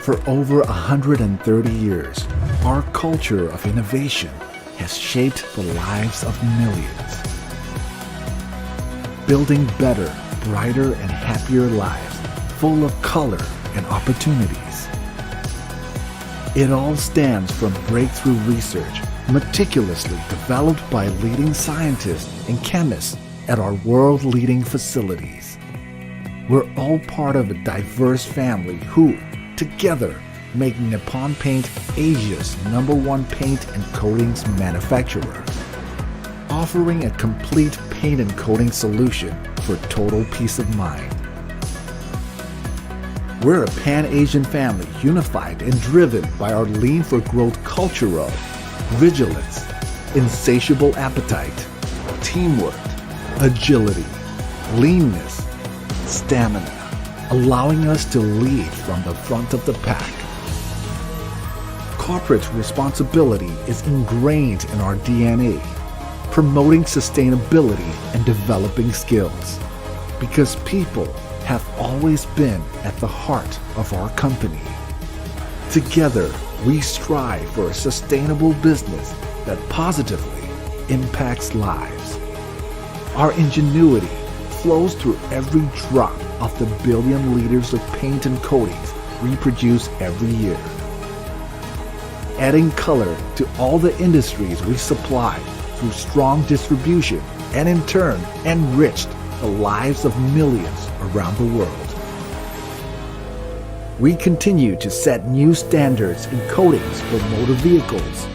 For over 130 years, our culture of innovation has shaped the lives of millions. Building better, brighter, and happier lives full of color and opportunities. It all stems from breakthrough research meticulously developed by leading scientists and chemists at our world-leading facilities. We're all part of a diverse family who, together, make Nippon Paint Asia's #1 paint and coatings manufacturer, offering a complete paint and coating solution for total peace of mind. We're a Pan-Asian family unified and driven by our lean for growth culture of vigilance, insatiable appetite, teamwork, agility, leanness, stamina, allowing us to lead from the front of the pack. Corporate responsibility is ingrained in our DNA, promoting sustainability and developing skills, because people have always been at the heart of our company. Together, we strive for a sustainable business that positively impacts lives. Our ingenuity flows through every drop of the billion liters of paint and coatings we produce every year, adding color to all the industries we supply through strong distribution, and in turn enriched the lives of millions around the world. We continue to set new standards in coatings for motor vehicles.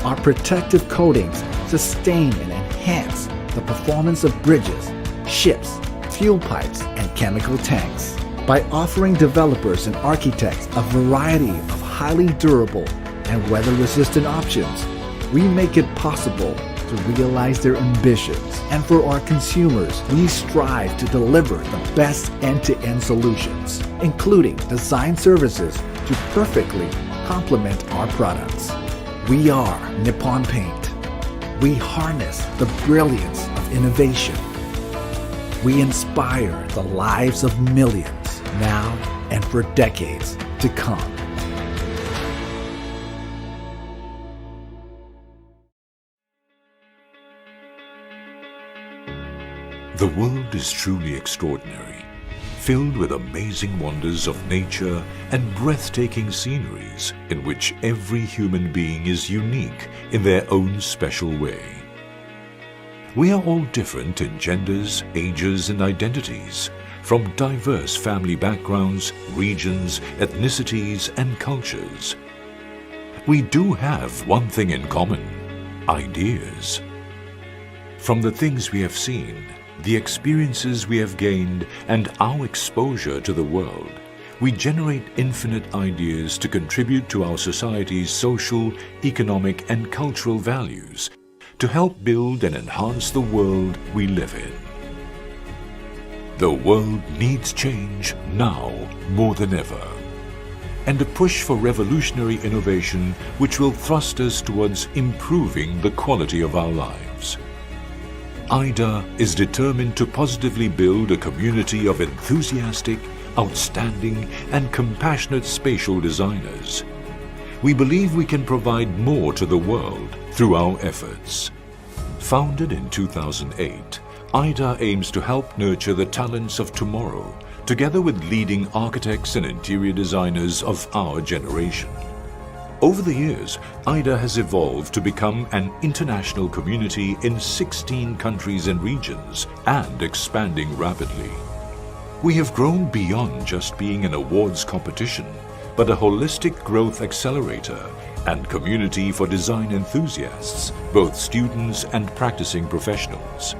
Our protective coatings sustain and enhance the performance of bridges, ships, fuel pipes, and chemical tanks. By offering developers and architects a variety of highly durable and weather-resistant options, we make it possible to realize their ambitions. And for our consumers, we strive to deliver the best end-to-end solutions, including design services to perfectly complement our products. We are Nippon Paint. We harness the brilliance of innovation. We inspire the lives of millions now and for decades to come. The world is truly extraordinary, filled with amazing wonders of nature and breathtaking sceneries in which every human being is unique in their own special way. We are all different in genders, ages, and identities, from diverse family backgrounds, regions, ethnicities, and cultures. We do have one thing in common: ideas. From the things we have seen, the experiences we have gained, and our exposure to the world, we generate infinite ideas to contribute to our society's social, economic, and cultural values, to help build and enhance the world we live in. The world needs change now more than ever, and a push for revolutionary innovation which will thrust us towards improving the quality of our lives. AYDA is determined to positively build a community of enthusiastic, outstanding, and compassionate spatial designers. We believe we can provide more to the world through our efforts. Founded in 2008, AYDA aims to help nurture the talents of tomorrow, together with leading architects and interior designers of our generation. Over the years, AYDA has evolved to become an international community in 16 countries and regions, and expanding rapidly. We have grown beyond just being an awards competition, but a holistic growth accelerator and community for design enthusiasts, both students and practicing professionals.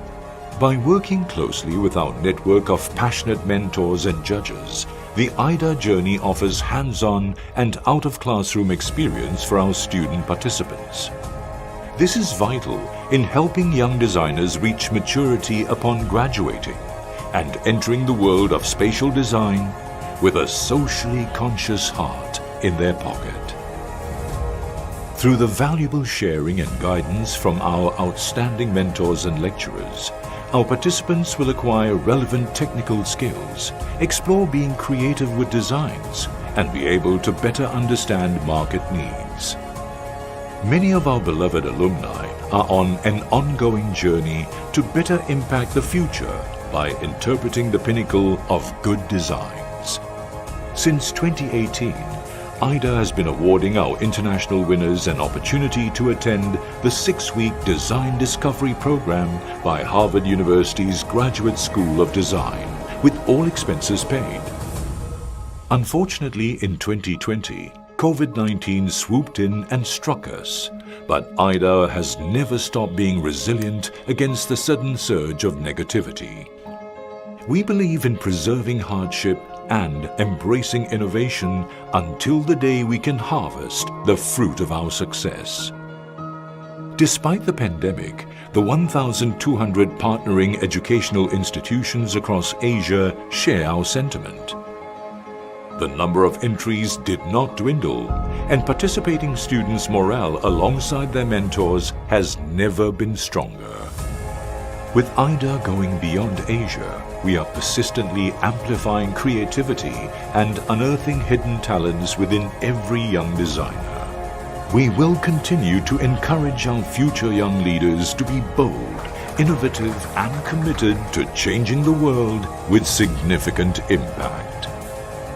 By working closely with our network of passionate mentors and judges, the AYDA journey offers hands-on and out-of-classroom experience for our student participants. This is vital in helping young designers reach maturity upon graduating and entering the world of spatial design with a socially conscious heart in their pocket. Through the valuable sharing and guidance from our outstanding mentors and lecturers, our participants will acquire relevant technical skills, explore being creative with designs, and be able to better understand market needs. Many of our beloved alumni are on an ongoing journey to better impact the future by interpreting the pinnacle of good designs. Since 2018, AYDA has been awarding our international winners an opportunity to attend the 6-week Design Discovery Program by Harvard University's Graduate School of Design, with all expenses paid. Unfortunately, in 2020, COVID-19 swooped in and struck us, but AYDA has never stopped being resilient against the sudden surge of negativity. We believe in preserving hardship and embracing innovation until the day we can harvest the fruit of our success. Despite the pandemic, the 1,200 partnering educational institutions across Asia share our sentiment. The number of entries did not dwindle, and participating students' morale alongside their mentors has never been stronger. With AYDA going beyond Asia, we are persistently amplifying creativity and unearthing hidden talents within every young designer. We will continue to encourage our future young leaders to be bold, innovative, and committed to changing the world with significant impact.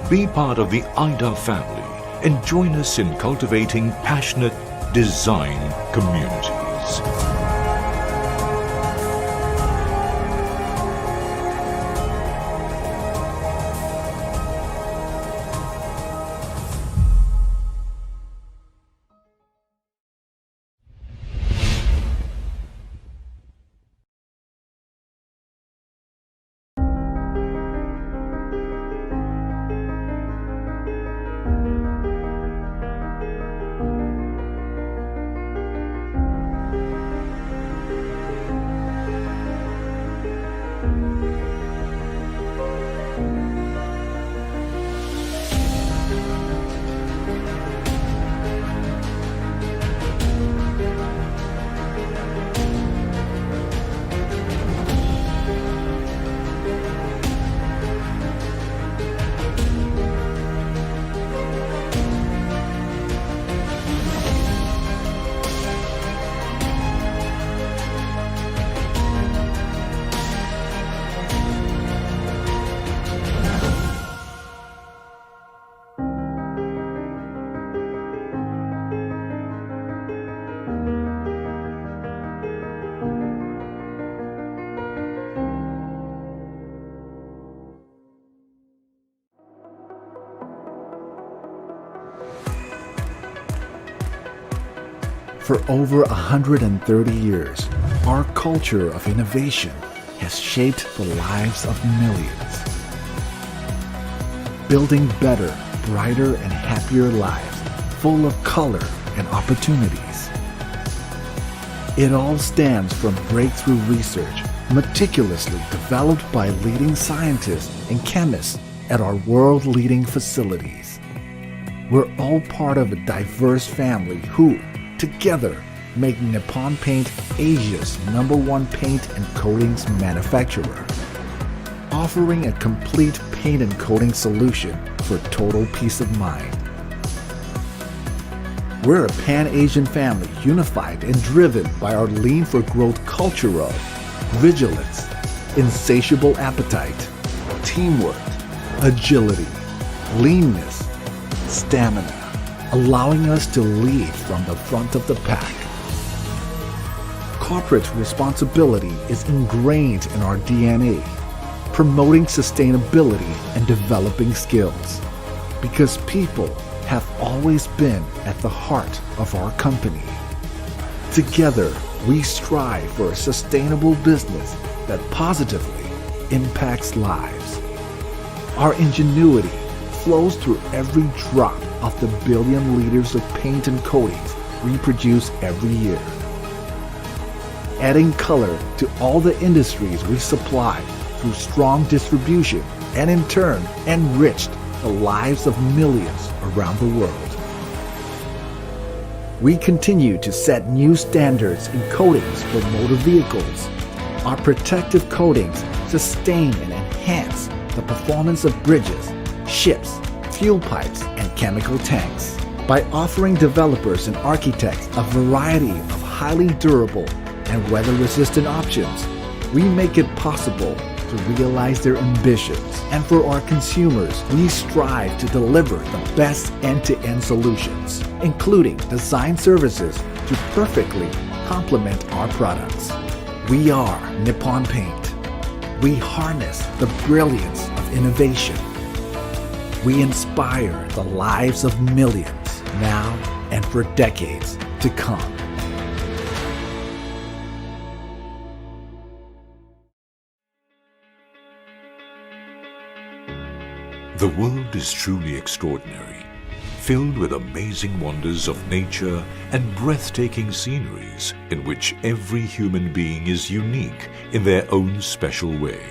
Be part of the AYDA family and join us in cultivating passionate design communities. For over 130 years, our culture of innovation has shaped the lives of millions. Building better, brighter, and happier lives full of color and opportunities. It all stems from breakthrough research meticulously developed by leading scientists and chemists at our world-leading facilities. We're all part of a diverse family who, together, make Nippon Paint Asia's #1 paint and coatings manufacturer, offering a complete paint and coating solution for total peace of mind. We're a Pan-Asian family unified and driven by our lean for growth culture of vigilance, insatiable appetite, teamwork, agility, leanness, stamina, allowing us to lead from the front of the pack. Corporate responsibility is ingrained in our DNA, promoting sustainability and developing skills, because people have always been at the heart of our company. Together, we strive for a sustainable business that positively impacts lives. Our ingenuity flows through every drop of the billion liters of paint and coatings we produce every year, adding color to all the industries we supply through strong distribution, and in turn enriched the lives of millions around the world. We continue to set new standards in coatings for motor vehicles. Our protective coatings sustain and enhance the performance of bridges, ships, fuel pipes, and chemical tanks. By offering developers and architects a variety of highly durable and weather-resistant options, we make it possible to realize their ambitions. And for our consumers, we strive to deliver the best end-to-end solutions, including design services to perfectly complement our products. We are Nippon Paint. We harness the brilliance of innovation. We inspire the lives of millions now and for decades to come. The world is truly extraordinary, filled with amazing wonders of nature and breathtaking sceneries in which every human being is unique in their own special way.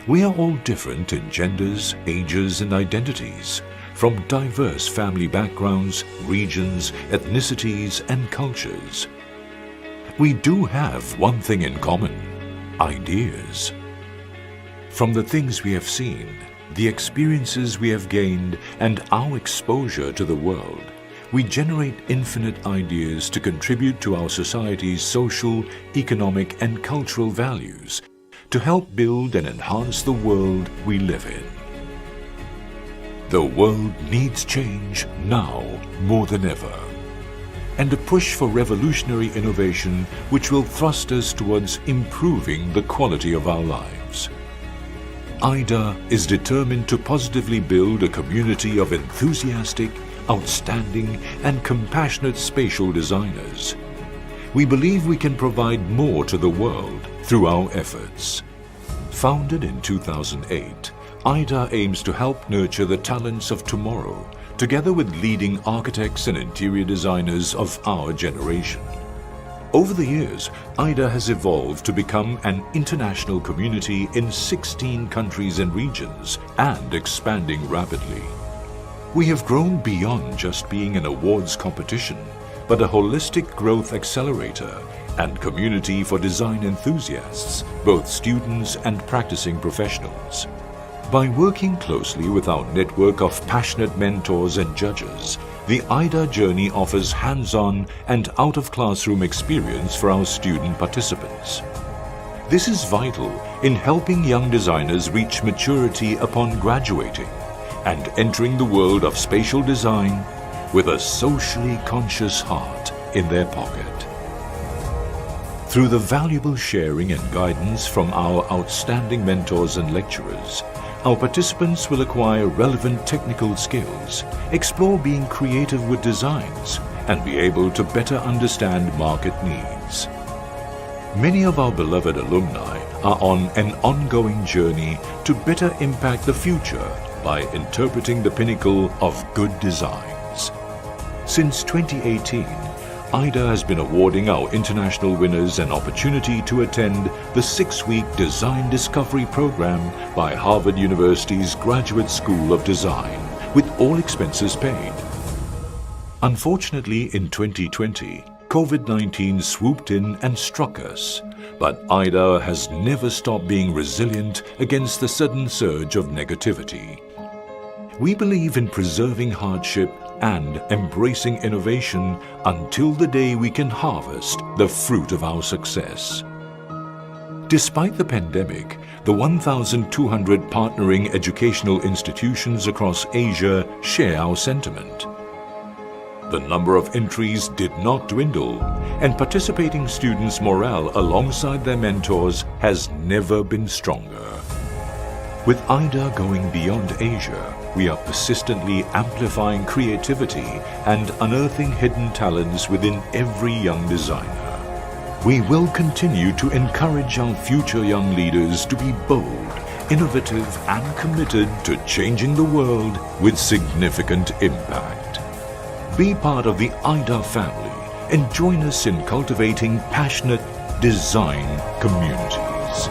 We are all different in genders, ages, and identities, from diverse family backgrounds, regions, ethnicities, and cultures. We do have one thing in common: ideas. From the things we have seen, the experiences we have gained, and our exposure to the world, we generate infinite ideas to contribute to our society's social, economic, and cultural values, to help build and enhance the world we live in. The world needs change now more than ever, and a push for revolutionary innovation which will thrust us towards improving the quality of our lives. AYDA is determined to positively build a community of enthusiastic, outstanding, and compassionate spatial designers. We believe we can provide more to the world through our efforts. Founded in 2008, AYDA aims to help nurture the talents of tomorrow, together with leading architects and interior designers of our generation. Over the years, AYDA has evolved to become an international community in 16 countries and regions, and expanding rapidly. We have grown beyond just being an awards competition, but a holistic growth accelerator and community for design enthusiasts, both students and practicing professionals. By working closely with our network of passionate mentors and judges, the AYDA journey offers hands-on and out-of-classroom experience for our student participants. This is vital in helping young designers reach maturity upon graduating and entering the world of spatial design with a socially conscious heart in their pocket. Through the valuable sharing and guidance from our outstanding mentors and lecturers, our participants will acquire relevant technical skills, explore being creative with designs, and be able to better understand market needs. Many of our beloved alumni are on an ongoing journey to better impact the future by interpreting the pinnacle of good designs. Since 2018, AYDA has been awarding our international winners an opportunity to attend the 6-week Design Discovery Program by Harvard University's Graduate School of Design, with all expenses paid. Unfortunately, in 2020, COVID-19 swooped in and struck us, but AYDA has never stopped being resilient against the sudden surge of negativity. We believe in preserving hardship and embracing innovation until the day we can harvest the fruit of our success. Despite the pandemic, the 1,200 partnering educational institutions across Asia share our sentiment. The number of entries did not dwindle, and participating students' morale alongside their mentors has never been stronger. With AYDA going beyond Asia, we are persistently amplifying creativity and unearthing hidden talents within every young designer. We will continue to encourage our future young leaders to be bold, innovative, and committed to changing the world with significant impact. Be part of the AYDA family and join us in cultivating passionate design communities.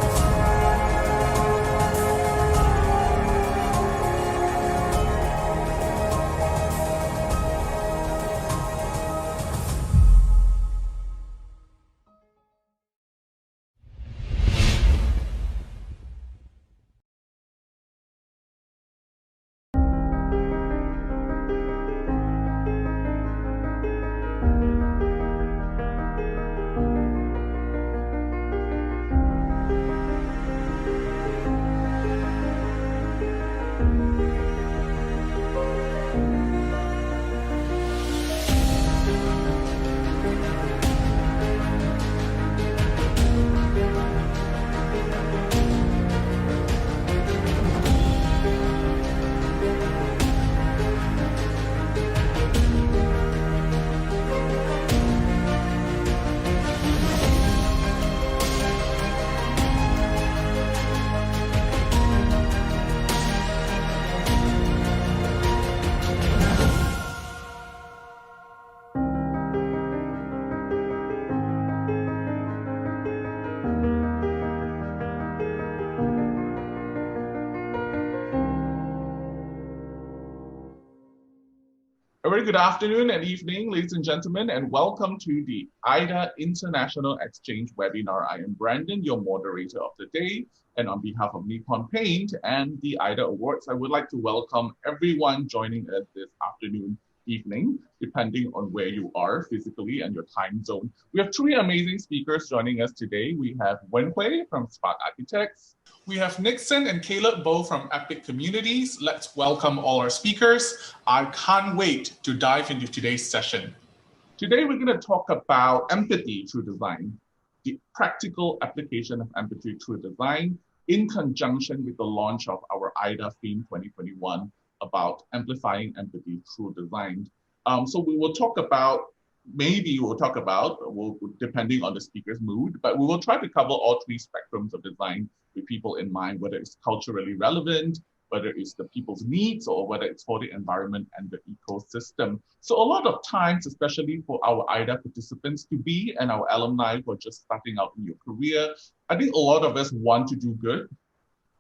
very good afternoon and evening, ladies and gentlemen, and welcome to the AYDA International Exchange webinar. I am Brandon, your moderator of the day, and on behalf of Nippon Paint and the AYDA Awards, I would like to welcome everyone joining us this afternoon, evening, depending on where you are physically and your time zone. We have three amazing speakers joining us today. We have Wenhui from Spark Architects. We have Nixon and Caleb both from Epic Communities. Let's welcome all our speakers. I can't wait to dive into today's session. Today, we're going to talk about empathy through design, the practical application of empathy through design in conjunction with the launch of our AYDA theme 2021 about amplifying empathy through design. So we will talk about, depending on the speaker's mood, but we will try to cover all three spectrums of design with people in mind, whether it's culturally relevant, whether it's the people's needs, or whether it's for the environment and the ecosystem. So a lot of times, especially for our AYDA participants to be and our alumni who are just starting out in your career, I think a lot of us want to do good,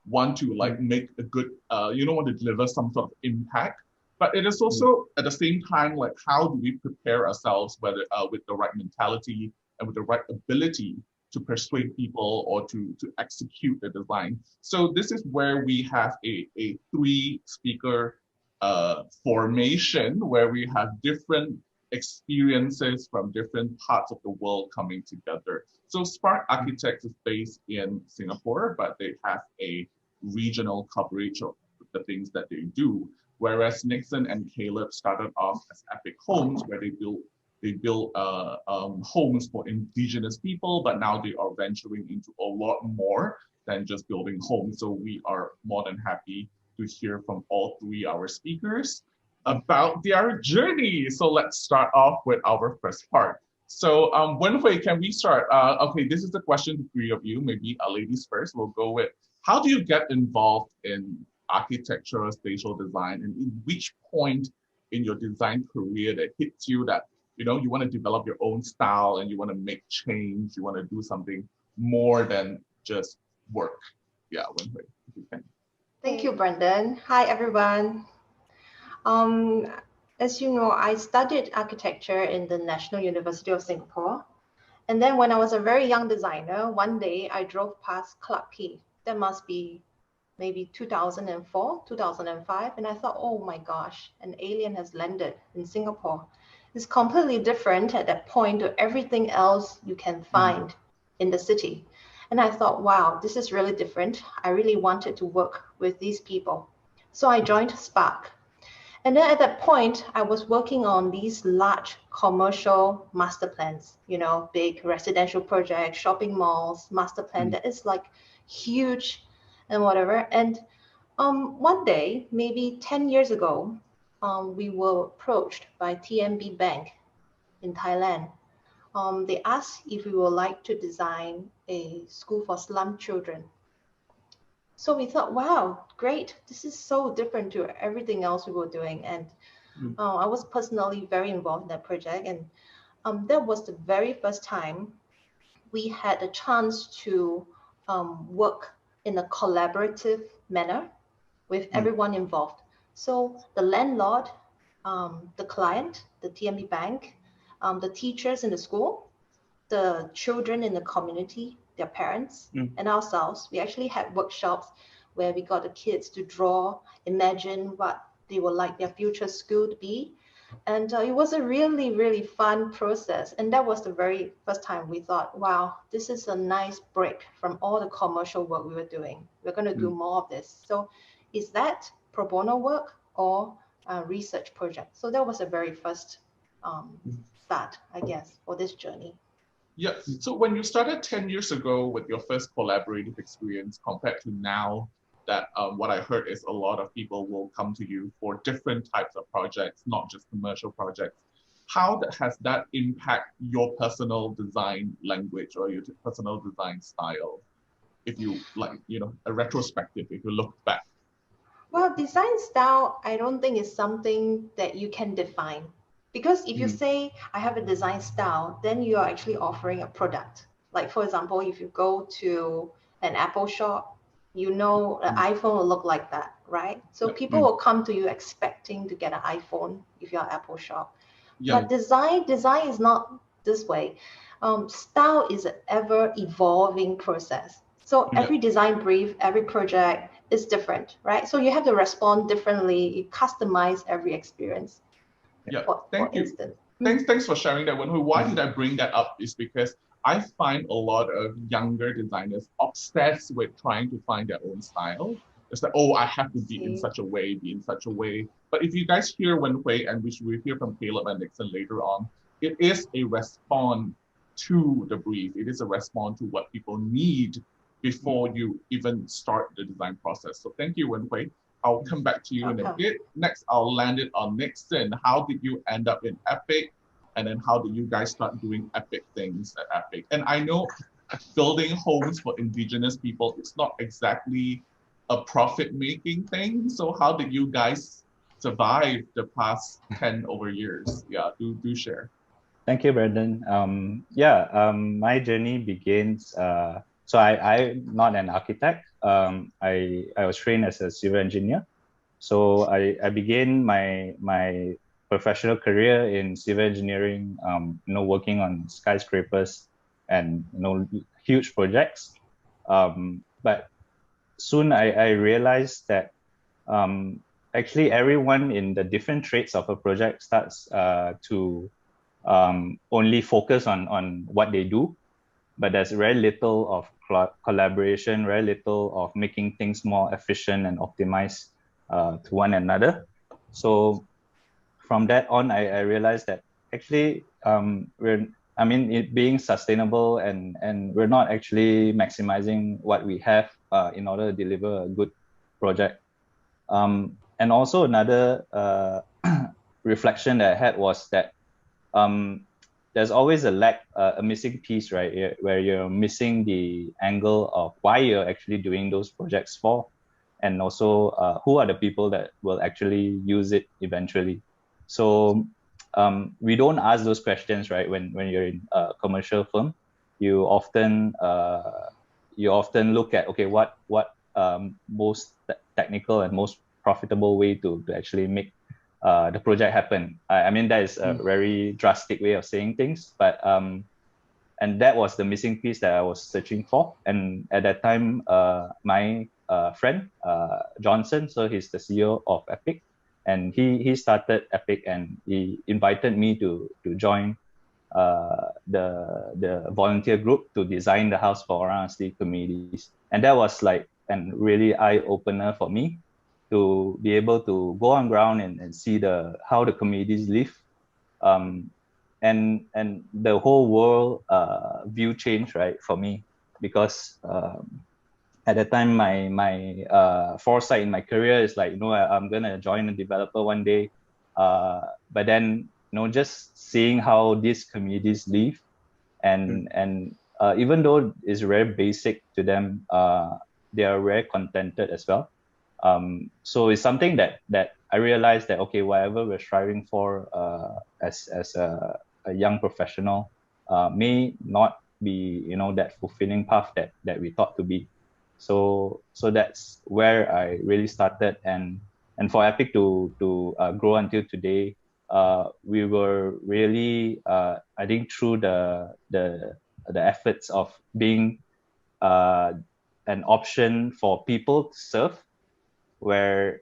want to make a good, want to deliver some sort of impact. But it is also at the same time, like, how do we prepare ourselves, whether with the right mentality and with the right ability to persuade people or to execute the design. So this is where we have a three speaker formation where we have different experiences from different parts of the world coming together. So Spark Architects is based in Singapore, but they have a regional coverage of the things that they do. Whereas Nixon and Caleb started off as Epic Homes, where they build homes for indigenous people, but now they are venturing into a lot more than just building homes. So we are more than happy to hear from all three our speakers about their journey. So let's start off with our first part. So Wenhui, can we start? Okay, this is the question to three of you, maybe ladies first. We'll go with, how do you get involved in architectural spatial design, and in which point in your design career that hits you that you want to develop your own style and you want to make change, you want to do something more than just work? Yeah, Wenhui, if you can. Thank you, Brendan. Hi, everyone. As you know, I studied architecture in the National University of Singapore. And then when I was a very young designer, one day I drove past Clarke Quay. That must be maybe 2004, 2005. And I thought, oh my gosh, an alien has landed in Singapore. It's completely different at that point to everything else you can find in the city. And I thought, wow, this is really different. I really wanted to work with these people. So I joined Spark. And then at that point, I was working on these large commercial master plans, big residential projects, shopping malls, master plan that is like huge and whatever. And one day, maybe 10 years ago, we were approached by TMB Bank in Thailand. They asked if we would like to design a school for slum children. So we thought, wow, great. This is so different to everything else we were doing. And I was personally very involved in that project. And that was the very first time we had a chance to work in a collaborative manner with everyone involved. So the landlord, the client, the TMB Bank, the teachers in the school, the children in the community, their parents, and ourselves. We actually had workshops where we got the kids to draw, imagine what they would like their future school to be. And it was a really, really fun process. And that was the very first time we thought, wow, this is a nice break from all the commercial work we were doing. We're going to do more of this. So is that pro bono work or a research project? So that was the very first start, I guess, for this journey. Yeah, so when you started 10 years ago with your first collaborative experience compared to now, that what I heard is a lot of people will come to you for different types of projects, not just commercial projects. How has that impact your personal design language or your personal design style? If you a retrospective, if you look back. Well, design style, I don't think is something that you can define. Because if you say, I have a design style, then you are actually offering a product. Like, for example, if you go to an Apple shop, an iPhone will look like that, right? So people will come to you expecting to get an iPhone if you're an Apple shop. But design is not this way. Style is an ever evolving process. So every design brief, every project is different, right? So you have to respond differently. You customize every experience. Yeah, For thank you. instance. Thanks for sharing that. Why did I bring that up is because I find a lot of younger designers obsessed with trying to find their own style. It's like, oh, I have to be in such a way, be in such a way. But if you guys hear Wenhui, and which we hear from Caleb and Nixon later on, it is a response to the brief. It is a response to what people need before you even start the design process. So thank you, Wenhui. I'll come back to you in a bit. Next, I'll land it on Nixon. How did you end up in Epic? And then how did you guys start doing epic things at Epic? And I know building homes for indigenous people, it's not exactly a profit-making thing. So how did you guys survive the past 10 over years? Yeah, do share. Thank you, Brandon. My journey begins, so I'm not an architect. I was trained as a civil engineer. So I began my professional career in civil engineering, working on skyscrapers and, huge projects. But soon I realized that actually everyone in the different trades of a project starts to only focus on what they do, but there's very little of collaboration, very little of making things more efficient and optimized to one another. So from that on, I realized that actually it being sustainable and we're not actually maximizing what we have in order to deliver a good project. And also another reflection that I had was that there's always a missing piece, right? Where you're missing the angle of why you're actually doing those projects for, and also who are the people that will actually use it eventually. So we don't ask those questions, right? When you're in a commercial firm, you often look at, okay, what most technical and most profitable way to actually make the project happen. I mean, that is a very drastic way of saying things, but and that was the missing piece that I was searching for. And at that time, my friend Johnson, so he's the CEO of Epic, and he started Epic, and he invited me to join the volunteer group to design the house for orang asli communities. And that was like a really eye opener for me, to be able to go on ground and see how the communities live, and the whole world view change, right, for me, because at that time my foresight in my career is like, I'm gonna join a developer one day, but then just seeing how these communities live, and even though it's very basic to them, they are very contented as well. So it's something that I realized that, okay, whatever we're striving for as a young professional may not be that fulfilling path that we thought to be. So that's where I really started, and for Epic to grow until today, we were really I think through the efforts of being an option for people to serve, where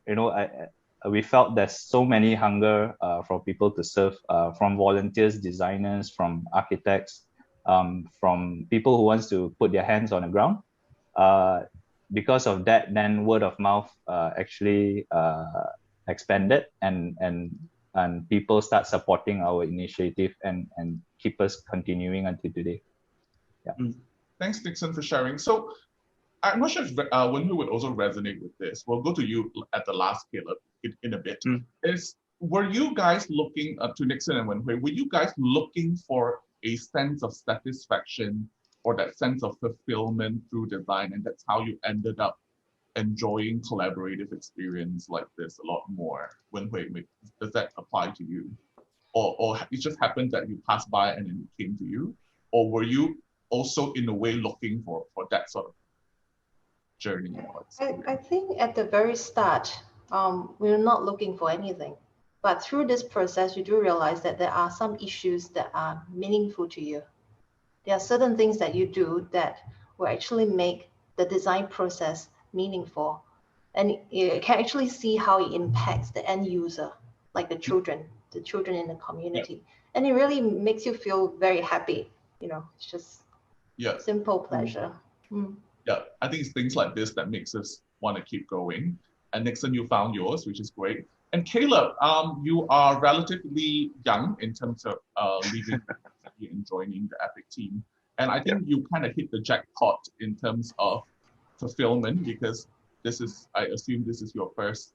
we felt there's so many hunger for people to serve, from volunteers, designers, from architects, from people who wants to put their hands on the ground. Because of that, then word of mouth actually expanded, and people start supporting our initiative and keep us continuing until today. Yeah. Thanks, Nixon, for sharing. So I'm not sure if Wenhui would also resonate with this. We'll go to you at the last, Caleb, in a bit. Were you guys looking to Nixon and Wenhui? Were you guys looking for a sense of satisfaction or that sense of fulfillment through design, and that's how you ended up enjoying collaborative experience like this a lot more? Wenhui, does that apply to you, or it just happened that you passed by and then it came to you, or were you also in a way looking for that sort of? journey or I experience? think at the very start, we're not looking for anything. But through this process, you do realize that there are some issues that are meaningful to you. There are certain things that you do that will actually make the design process meaningful. And you can actually see how it impacts the end user, like the children in the Yeah, community. And it really makes you feel very happy. It's just yeah. simple pleasure. Mm. Yeah, I think it's things like this that makes us want to keep going. And Nixon, you found yours, which is great. And Caleb, you are relatively young in terms of leaving university and joining the Epic team. And I Yeah. think you kind of hit the jackpot in terms of fulfillment because this is, I assume this is your first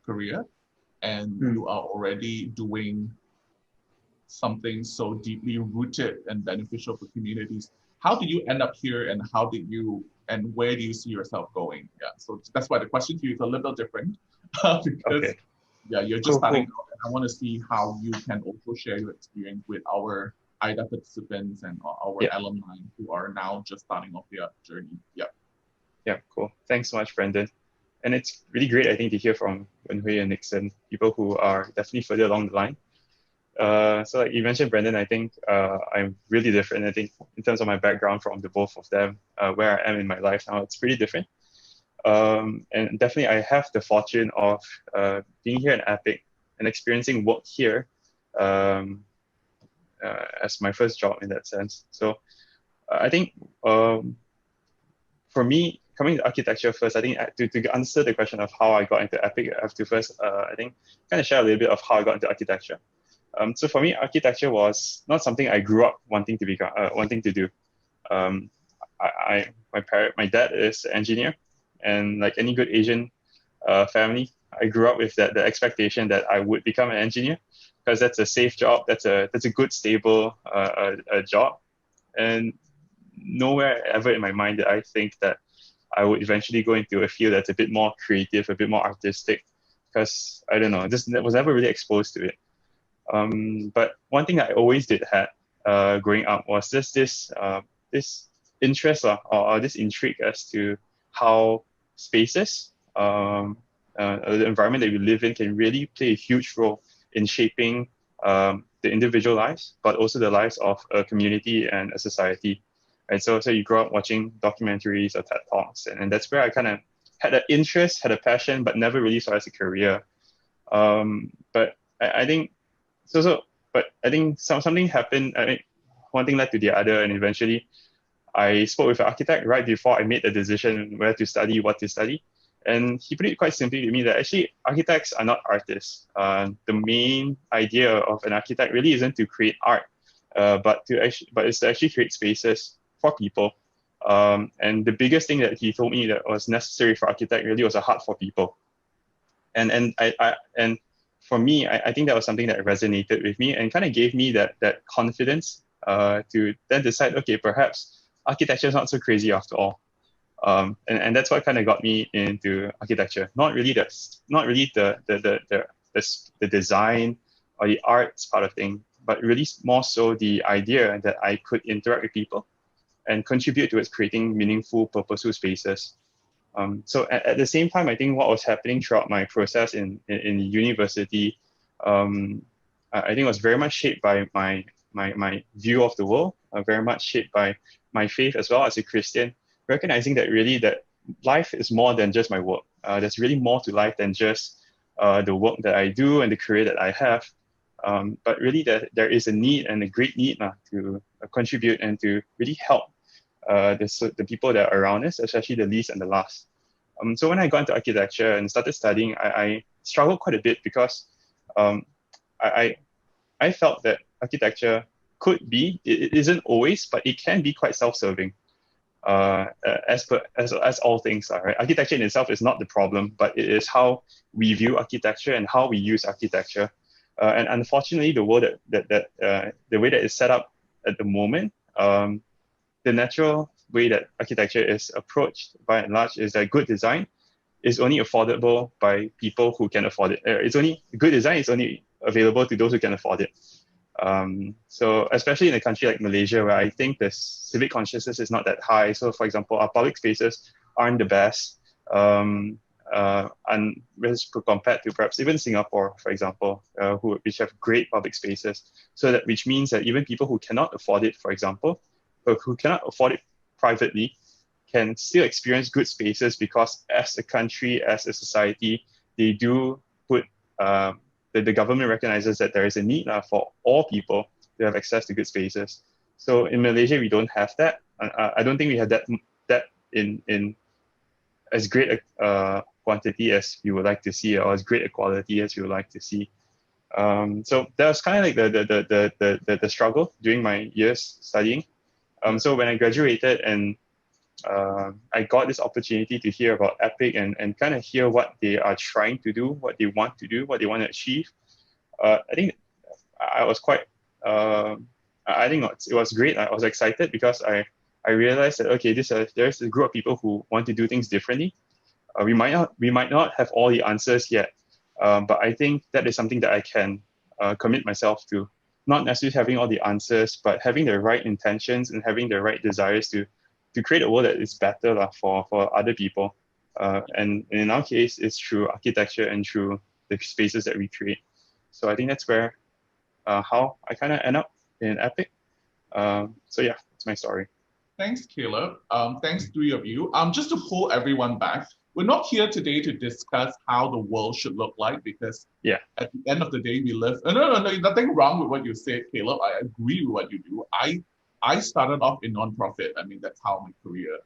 career and Mm. you are already doing something so deeply rooted and beneficial for communities. How did you end up here and how did you and where do you see yourself going? Yeah, so that's why the question to you is a little different because Okay. yeah, you're just Cool. starting Cool. out and I want to see how you can also share your experience with our AYDA participants and our Yeah. alumni who are now just starting off their journey. Yeah. Yeah. Cool. Thanks so much, Brendan. And it's really great, I think, to hear from Wenhui and Nixon, people who are definitely further along the line. So like you mentioned, Brendan, I think I'm really different. I think in terms of my background from the both of them, where I am in my life now, it's pretty different. And definitely I have the fortune of being here in Epic and experiencing work here um, as my first job in that sense. So I think for me, coming to architecture first, I think to answer the question of how I got into Epic, I have to first, I think, kind of share a little bit of how I got into architecture. So for me, architecture was not something I grew up wanting to become, wanting to do. My dad is an engineer, and like any good Asian family, I grew up with the expectation that I would become an engineer because that's a safe job, that's a good stable job, and nowhere ever in my mind did I think that I would eventually go into a field that's a bit more creative, a bit more artistic, because I don't know, just was never really exposed to it. But one thing I always did had growing up was just this interest or this intrigue as to how spaces, the environment that we live in, can really play a huge role in shaping the individual lives, but also the lives of a community and a society. And so you grow up watching documentaries or TED Talks, and that's where I kind of had an interest, had a passion, but never really saw it as a career. But I think but I think something happened. I think one thing led to the other, and eventually I spoke with an architect right before I made the decision where to study, what to study. And he put it quite simply to me that actually architects are not artists. The main idea of an architect really isn't to create art, but it's to actually create spaces for people. And the biggest thing that he told me that was necessary for architect really was a heart for people. And for me, I think that was something that resonated with me and kind of gave me that confidence to then decide, okay, perhaps architecture is not so crazy after all. And that's what kind of got me into architecture. Not really the design or the arts part of thing, but really more so the idea that I could interact with people and contribute towards creating meaningful, purposeful spaces. So at the same time, I think what was happening throughout my process in university, I think was very much shaped by my view of the world, very much shaped by my faith as well as a Christian, recognizing that really that life is more than just my work. There's really more to life than just the work that I do and the career that I have. But really there is a need and a great need to contribute and to really help the people that are around us, especially the least and the last. So when I got into architecture and started studying, I struggled quite a bit because I felt that architecture could be, it isn't always, but it can be quite self-serving. As all things are, right? Architecture in itself is not the problem, but it is how we view architecture and how we use architecture. And unfortunately, the world the way that it's set up at the moment, the natural way that architecture is approached by and large is that good design is only affordable by people who can afford it. Good design is only available to those who can afford it. So especially in a country like Malaysia, where I think the civic consciousness is not that high. So for example, our public spaces aren't the best. And compared to perhaps even Singapore, for example, which have great public spaces, which means that even people who cannot afford it, for example, or who cannot afford it privately, can still experience good spaces because as a country, as a society, they do put the government recognizes that there is a need for all people to have access to good spaces. So in Malaysia, we don't have that. I don't think we have that in as great a quantity as you would like to see, or as great a quality as you would like to see. So that was kind of like the struggle during my years studying. So when I graduated and I got this opportunity to hear about Epic and kind of hear what they are trying to do, what they want to do, what they want to achieve. I think I was quite, I think it was great. I was excited because I realized that, okay, there's a group of people who want to do things differently. We might not have all the answers yet, but I think that is something that I can commit myself to. Not necessarily having all the answers, but having the right intentions and having the right desires to create a world that is better for other people. And in our case, it's through architecture and through the spaces that we create. So I think that's where how I kind of end up in Epic. So yeah, that's my story. Thanks, Caleb. Thanks, three of you. Just to pull everyone back, we're not here today to discuss how the world should look like, because at the end of the day, we live. No, nothing wrong with what you said, Caleb. I agree with what you do. I started off in nonprofit. I mean, that's how my career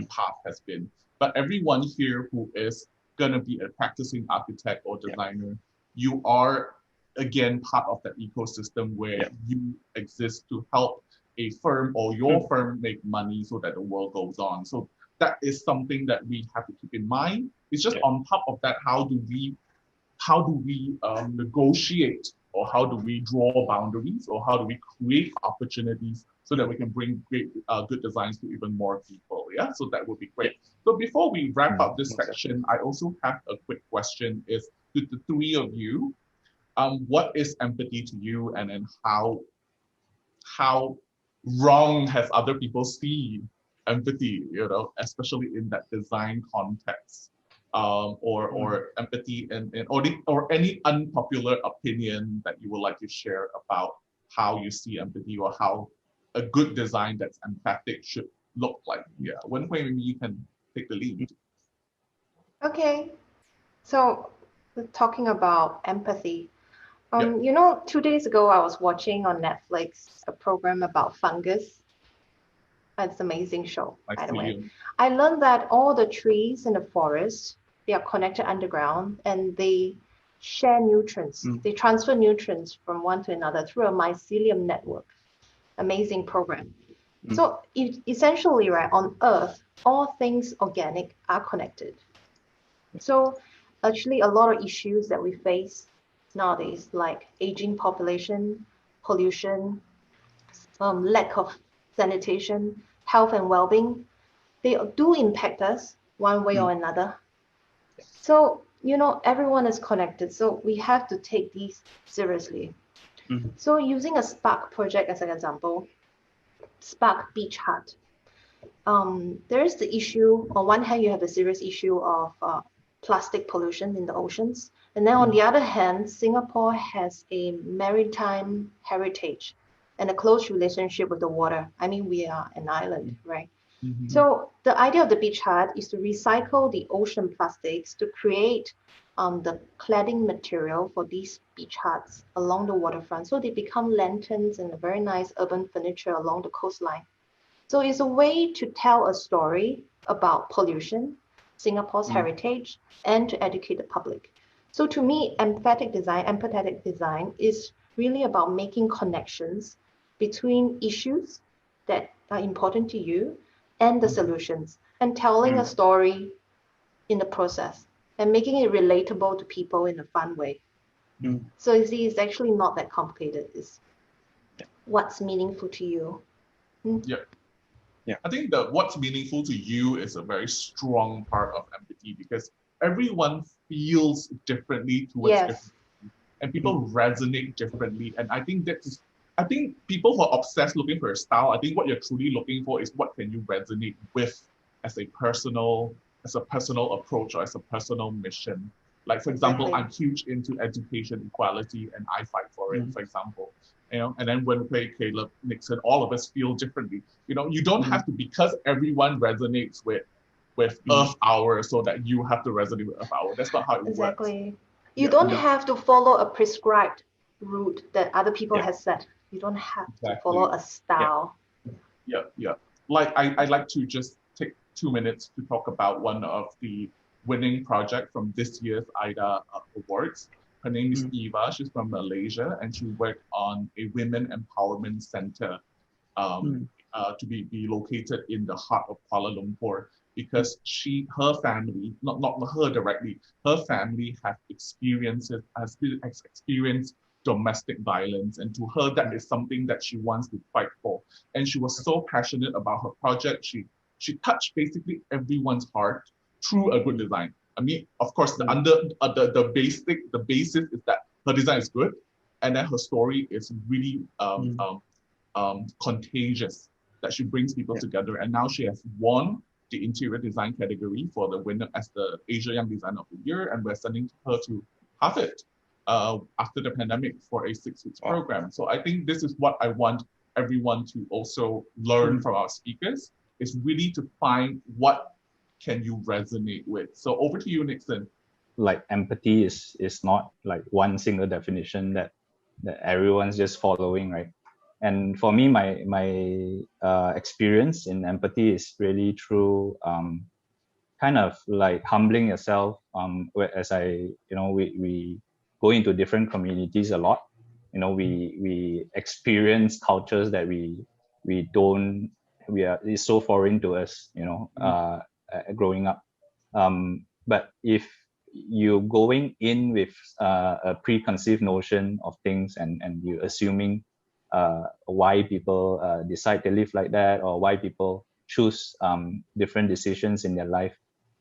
path has been. But everyone here who is going to be a practicing architect or designer, you are, again, part of that ecosystem where you exist to help a firm or your firm make money so that the world goes on. So that is something that we have to keep in mind. It's just on top of that, how do we negotiate, or how do we draw boundaries, or how do we create opportunities so that we can bring great, good designs to even more people? Yeah, so that would be great. So before we wrap up this section, I also have a quick question: is to the three of you, what is empathy to you, and then how wrong has other people seen empathy, especially in that design context, or empathy or any unpopular opinion that you would like to share about how you see empathy, or how a good design that's empathic should look like. Yeah, Wen-Hui, maybe you can take the lead. Okay, so talking about empathy, 2 days ago, I was watching on Netflix a program about fungus. It's an amazing show, by the way. I learned that all the trees in the forest, they are connected underground, and they share nutrients. They transfer nutrients from one to another through a mycelium network. Amazing program. So essentially, right, on Earth, all things organic are connected. So actually, a lot of issues that we face nowadays, like aging population, pollution, lack of sanitation, health and well-being, they do impact us one way or another. So, everyone is connected. So we have to take these seriously. So using a Spark project as an example, Spark Beach Hut, there is the issue, on one hand, you have the serious issue of plastic pollution in the oceans. And then on the other hand, Singapore has a maritime heritage and a close relationship with the water. I mean, we are an island, right? So the idea of the beach hut is to recycle the ocean plastics to create the cladding material for these beach huts along the waterfront. So they become lanterns and a very nice urban furniture along the coastline. So it's a way to tell a story about pollution, Singapore's heritage, and to educate the public. So to me, empathetic design is really about making connections between issues that are important to you and the solutions, and telling a story in the process and making it relatable to people in a fun way. So you see, it's actually not that complicated. It's what's meaningful to you. I think that what's meaningful to you is a very strong part of empathy, because everyone feels differently towards different, and people resonate differently. And I think people who are obsessed looking for a style, I think what you're truly looking for is what can you resonate with as a personal approach or as a personal mission. Like, for example, I'm huge into education equality and I fight for it, for example. And then when we play Caleb, Nixon, all of us feel differently. You don't have to, because everyone resonates with Earth Hour, so that you have to resonate with Earth Hour. That's not how it works. Exactly. You don't have to follow a prescribed route that other people have set. You don't have to follow a style. Yeah. Like, I'd like to just take 2 minutes to talk about one of the winning project from this year's AYDA Awards. Her name is Eva. She's from Malaysia, and she worked on a women empowerment center to be located in the heart of Kuala Lumpur, because her family, not her directly, her family has experienced domestic violence, and to her that is something that she wants to fight for. And she was so passionate about her project. She touched basically everyone's heart through a good design. I mean, of course, the basis is that her design is good, and then her story is really contagious, that she brings people together. And now she has won the interior design category for the winner as the Asia Young Designer of the Year, and we're sending her to Harvard after the pandemic for a 6-week program. So I think this is what I want everyone to also learn from our speakers, is really to find what can you resonate with. So over to you, Nixon. Like, empathy is not like one single definition that everyone's just following, right? And for me, my experience in empathy is really through kind of like humbling yourself. As we go into different communities a lot. We experience cultures that is so foreign to us. Growing up. But if you're going in with a preconceived notion of things, and you're assuming why people decide to live like that, or why people choose different decisions in their life,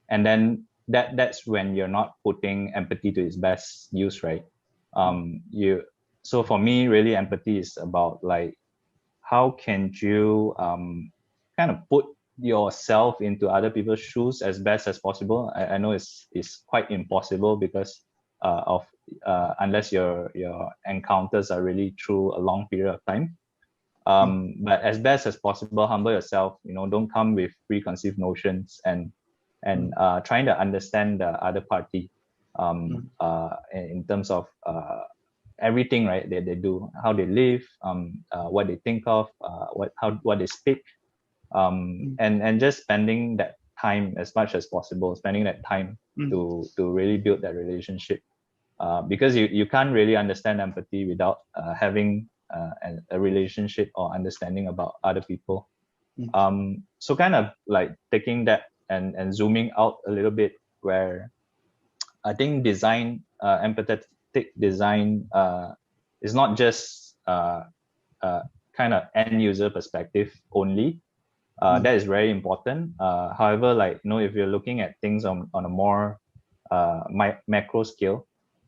and then that's when you're not putting empathy to its best use, right? So for me, really, empathy is about, like, how can you kind of put yourself into other people's shoes as best as possible. I know it's quite impossible because unless your encounters are really through a long period of time. But as best as possible, humble yourself. Don't come with preconceived notions, and trying to understand the other party in terms of everything, right? They do, how they live, what they think of, what they speak. And just spending that time as much as possible, spending that time to really build that relationship, because you can't really understand empathy without having a relationship or understanding about other people. So kind of like taking that and zooming out a little bit, where I think design, empathetic design, is not just kind of end user perspective only. That is very important. However, like, if you're looking at things on a more macro scale,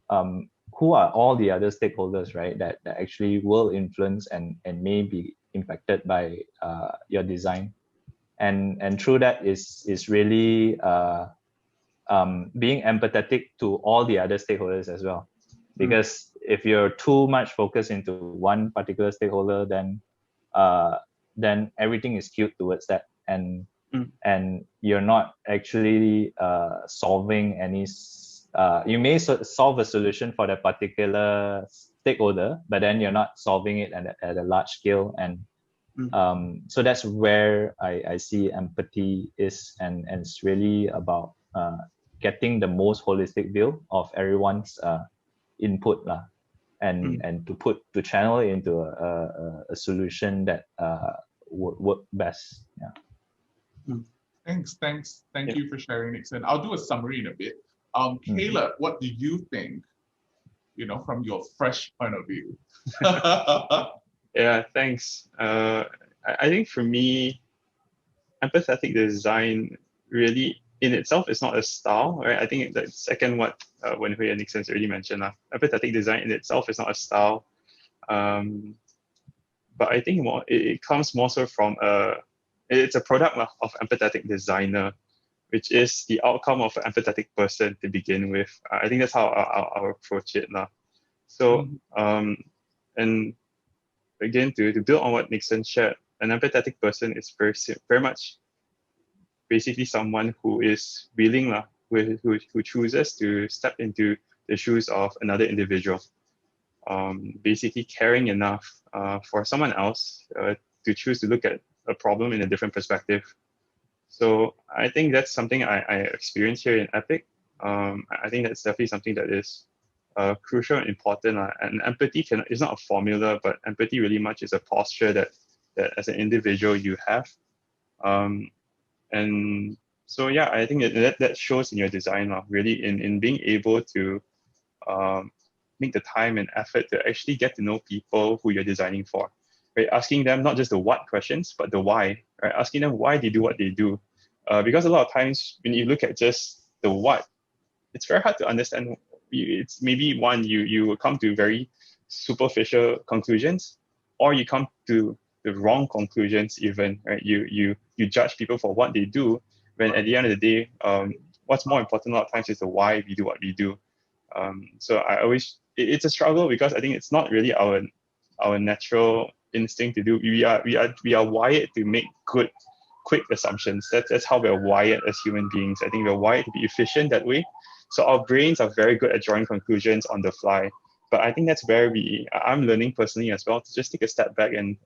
who are all the other stakeholders, right, that actually will influence and may be impacted by your design, and through that is really being empathetic to all the other stakeholders as well. Because if you're too much focused into one particular stakeholder, then everything is skewed towards that, and you're not actually solving any. You may solve a solution for that particular stakeholder, but then you're not solving it at a large scale, and so that's where I see empathy is, and it's really about getting the most holistic view of everyone's input lah, and to channel it into a solution that would work best. Thanks. Thank you for sharing, Nixon. I'll do a summary in a bit. Caleb, what do you think, from your fresh point of view? Yeah, thanks. I think for me, empathetic design really in itself is not a style, right? I think the second what Wenhui and Nixon already mentioned, empathetic design in itself is not a style. But I think it comes more so from a it's a product of empathetic designer, which is the outcome of an empathetic person to begin with. I think that's how I'll approach it now. So, and again, to build on what Nixon shared, an empathetic person is very much basically someone who is willing, who chooses to step into the shoes of another individual. Basically caring enough for someone else to choose to look at a problem in a different perspective. So I think that's something I experienced here in Epic. I think that's definitely something that is crucial and important. And empathy is not a formula, but empathy really much is a posture that as an individual you have. And so yeah, I think that shows in your design, really in being able to make the time and effort to actually get to know people who you're designing for. Right? Asking them not just the what questions, but the why. Right? Asking them why they do what they do. Because a lot of times when you look at just the what, it's very hard to understand. It's maybe one, you will come to very superficial conclusions, or you come to the wrong conclusions even, right? You judge people for what they do, when at the end of the day, what's more important a lot of times is the why we do what we do. So I always, it's a struggle because I think it's not really our natural instinct to do. We are wired to make quick assumptions. That's how we're wired as human beings. I think we're wired to be efficient that way. So our brains are very good at drawing conclusions on the fly. But I think that's where I'm learning personally as well, to just take a step back and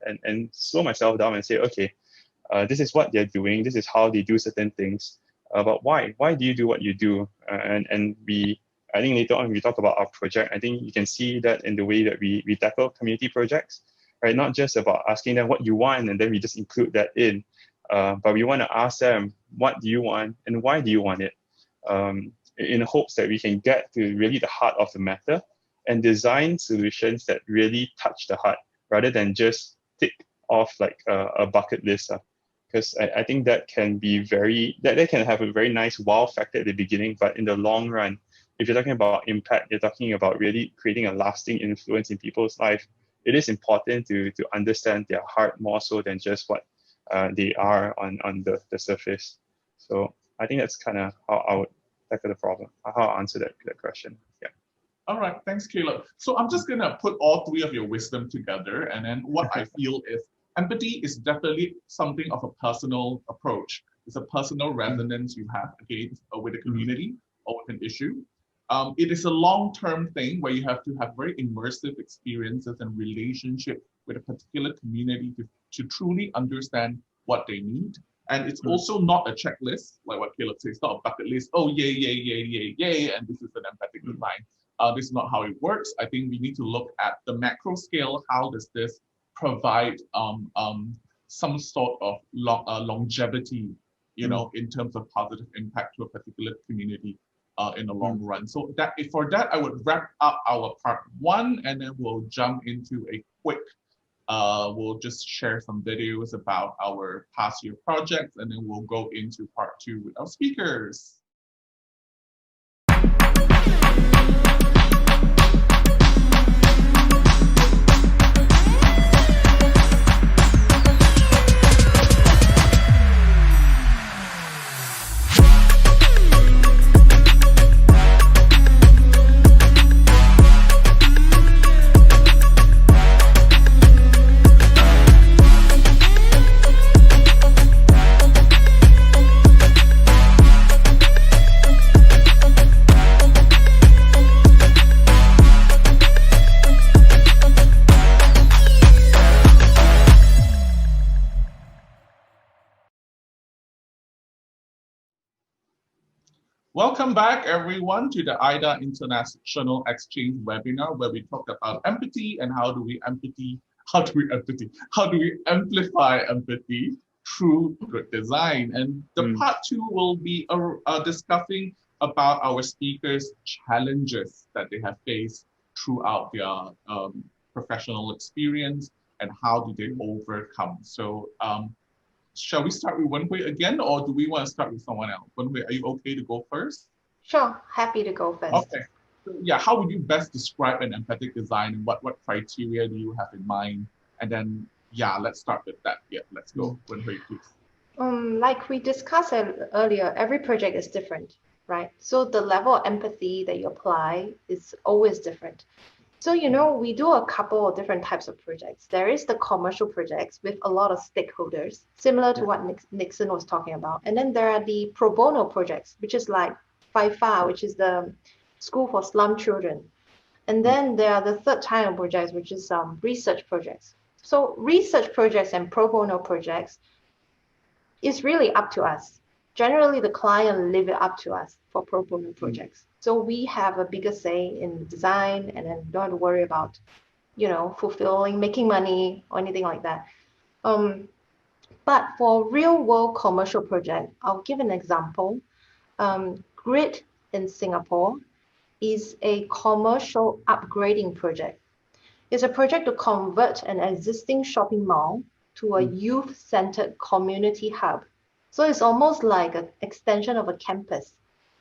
slow myself down and say, okay, this is what they're doing. This is how they do certain things. But why? Why do you do what you do? I think later on when we talk about our project, I think you can see that in the way that we tackle community projects, right? Not just about asking them what you want and then we just include that in, but we want to ask them, what do you want and why do you want it? In hopes that we can get to really the heart of the matter and design solutions that really touch the heart rather than just tick off like a bucket list. Because I think that can be that can have a very nice wow factor at the beginning, but in the long run, if you're talking about impact, you're talking about really creating a lasting influence in people's life. It is important to understand their heart more so than just what they are on the surface. So I think that's kind of how I would tackle the problem, how I answer that question. Yeah. All right, thanks, Caleb. So I'm just gonna put all three of your wisdom together, and then what I feel is empathy is definitely something of a personal approach. It's a personal resonance you have against with the community or with an issue. It is a long-term thing where you have to have very immersive experiences and relationship with a particular community to truly understand what they need. And it's also not a checklist, like what Caleb says, it's not a bucket list, oh, yay, yay, yay, yay, yay, and this is an empathic design. This is not how it works. I think we need to look at the macro scale. How does this provide some sort of longevity, in terms of positive impact to a particular community in the long run? So for that, I would wrap up our part one, and then we'll jump into a quick, we'll just share some videos about our past year projects, and then we'll go into part two with our speakers. Welcome back, everyone, to the AYDA International Exchange webinar, where we talked about empathy and how do we amplify empathy through good design. And the part two will be discussing about our speakers' challenges that they have faced throughout their professional experience and how do they overcome. So shall we start with Wenhui again, or do we want to start with someone else? Wenhui, are you okay to go first? Sure, happy to go first. Okay. So, yeah, how would you best describe an empathic design, and what criteria do you have in mind? And then, yeah, let's start with that. Yeah, let's go. Wenhui, please. Like we discussed earlier, every project is different, right? So the level of empathy that you apply is always different. So, we do a couple of different types of projects. There is the commercial projects with a lot of stakeholders, similar to what Nixon was talking about. And then there are the pro bono projects, which is like FIFA, which is the School for Slum Children. And then there are the third type of projects, which is research projects. So research projects and pro bono projects is really up to us. Generally, the client leave it up to us for pro bono projects. So we have a bigger say in the design, and then don't have to worry about, fulfilling, making money or anything like that. But for real world commercial project, I'll give an example. Grid in Singapore is a commercial upgrading project. It's a project to convert an existing shopping mall to a youth-centered community hub. So it's almost like an extension of a campus.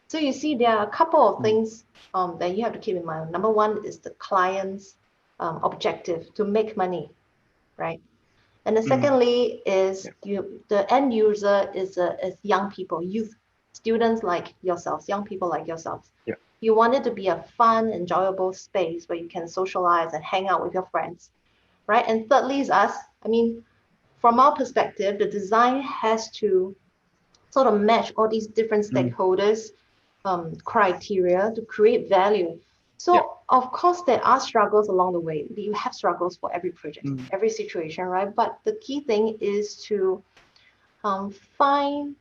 So you see, there are a couple of things that you have to keep in mind. Number one is the client's objective to make money, right? And then secondly is the end user is young people, youth, students like yourselves, young people like yourselves. Yeah. You want it to be a fun, enjoyable space where you can socialize and hang out with your friends, right? And thirdly is us. I mean, from our perspective, the design has to sort of match all these different stakeholders' criteria to create value. So of course, there are struggles along the way. You have struggles for every project, every situation, right? But the key thing is to find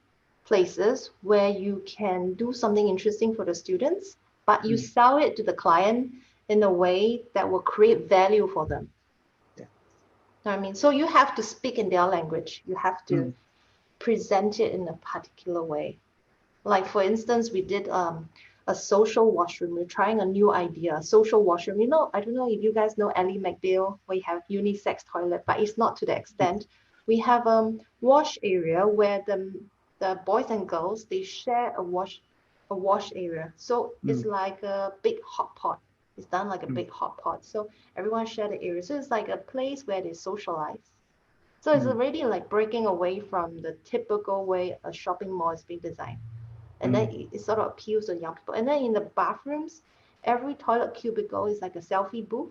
places where you can do something interesting for the students, but you sell it to the client in a way that will create value for them. I mean, so you have to speak in their language. You have to present it in a particular way. Like for instance, we did a social washroom. We're trying a new idea, a social washroom. I don't know if you guys know Ally McBeal, where you have unisex toilet, but it's not to the extent. We have a wash area where the boys and girls, they share a wash area. So it's like a big hot pot. It's done like a big hot pot. So everyone share the area. So it's like a place where they socialize. So it's already like breaking away from the typical way a shopping mall is being designed. And then it sort of appeals to young people. And then in the bathrooms, every toilet cubicle is like a selfie booth.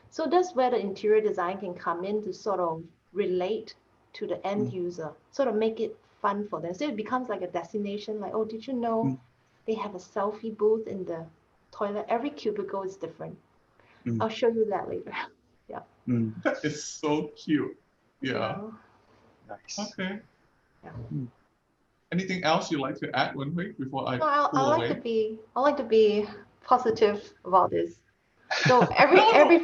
So that's where the interior design can come in to sort of relate to the end user, sort of make it fun for them. So it becomes like a destination, like, oh, did you know they have a selfie booth in the toilet? Every cubicle is different. I'll show you that later. Yeah. That is so cute. Yeah. Nice. Okay. Yeah. Anything else you'd like to add, Wenhui, before I I pull away? like to be positive about this. So for every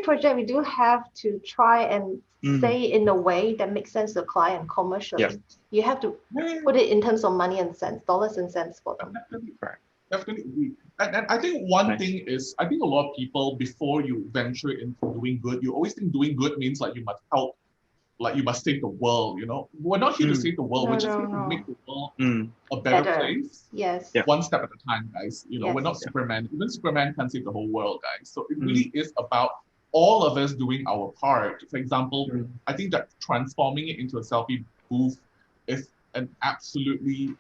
project, we do have to try and say in a way that makes sense to the client commercially. Yeah. You have to put it in terms of money and cents, dollars and cents for them. Definitely. And I think one thing is, I think a lot of people, before you venture into doing good, you always think doing good means like you must help, like you must save the world, We're not here to save the world. We're just here to make the world a better place. Yes. Yeah. One step at a time, guys. We're not Superman. Even Superman can't save the whole world, guys. So it really is about all of us doing our part. For example, I think that transforming it into a selfie booth is an absolutely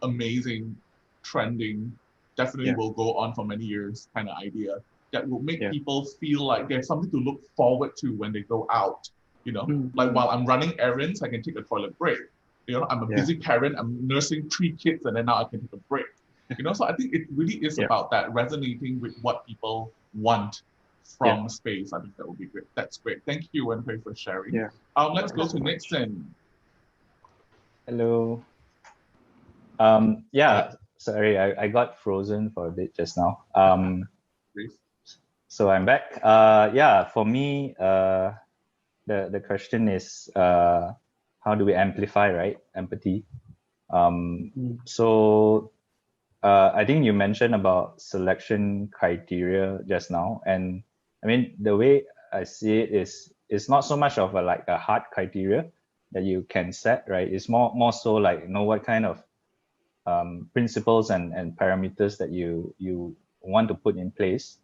amazing, trending, definitely will go on for many years kind of idea that will make people feel like there's something to look forward to when they go out. Like while I'm running errands, I can take a toilet break. I'm a busy parent, I'm nursing 3 kids, and then now I can take a break. So I think it really is about that, resonating with what people want from space. I think that would be great. That's great. Thank you, Wenhui, for sharing. Yeah. Let's go to Nixon. Hello. Sorry, I got frozen for a bit just now. So I'm back. For me, the question is, how do we amplify, right? Empathy. So I think you mentioned about selection criteria just now. And I mean, the way I see it is, it's not so much of a hard criteria that you can set, right? It's more so like, what kind of principles and parameters that you want to put in place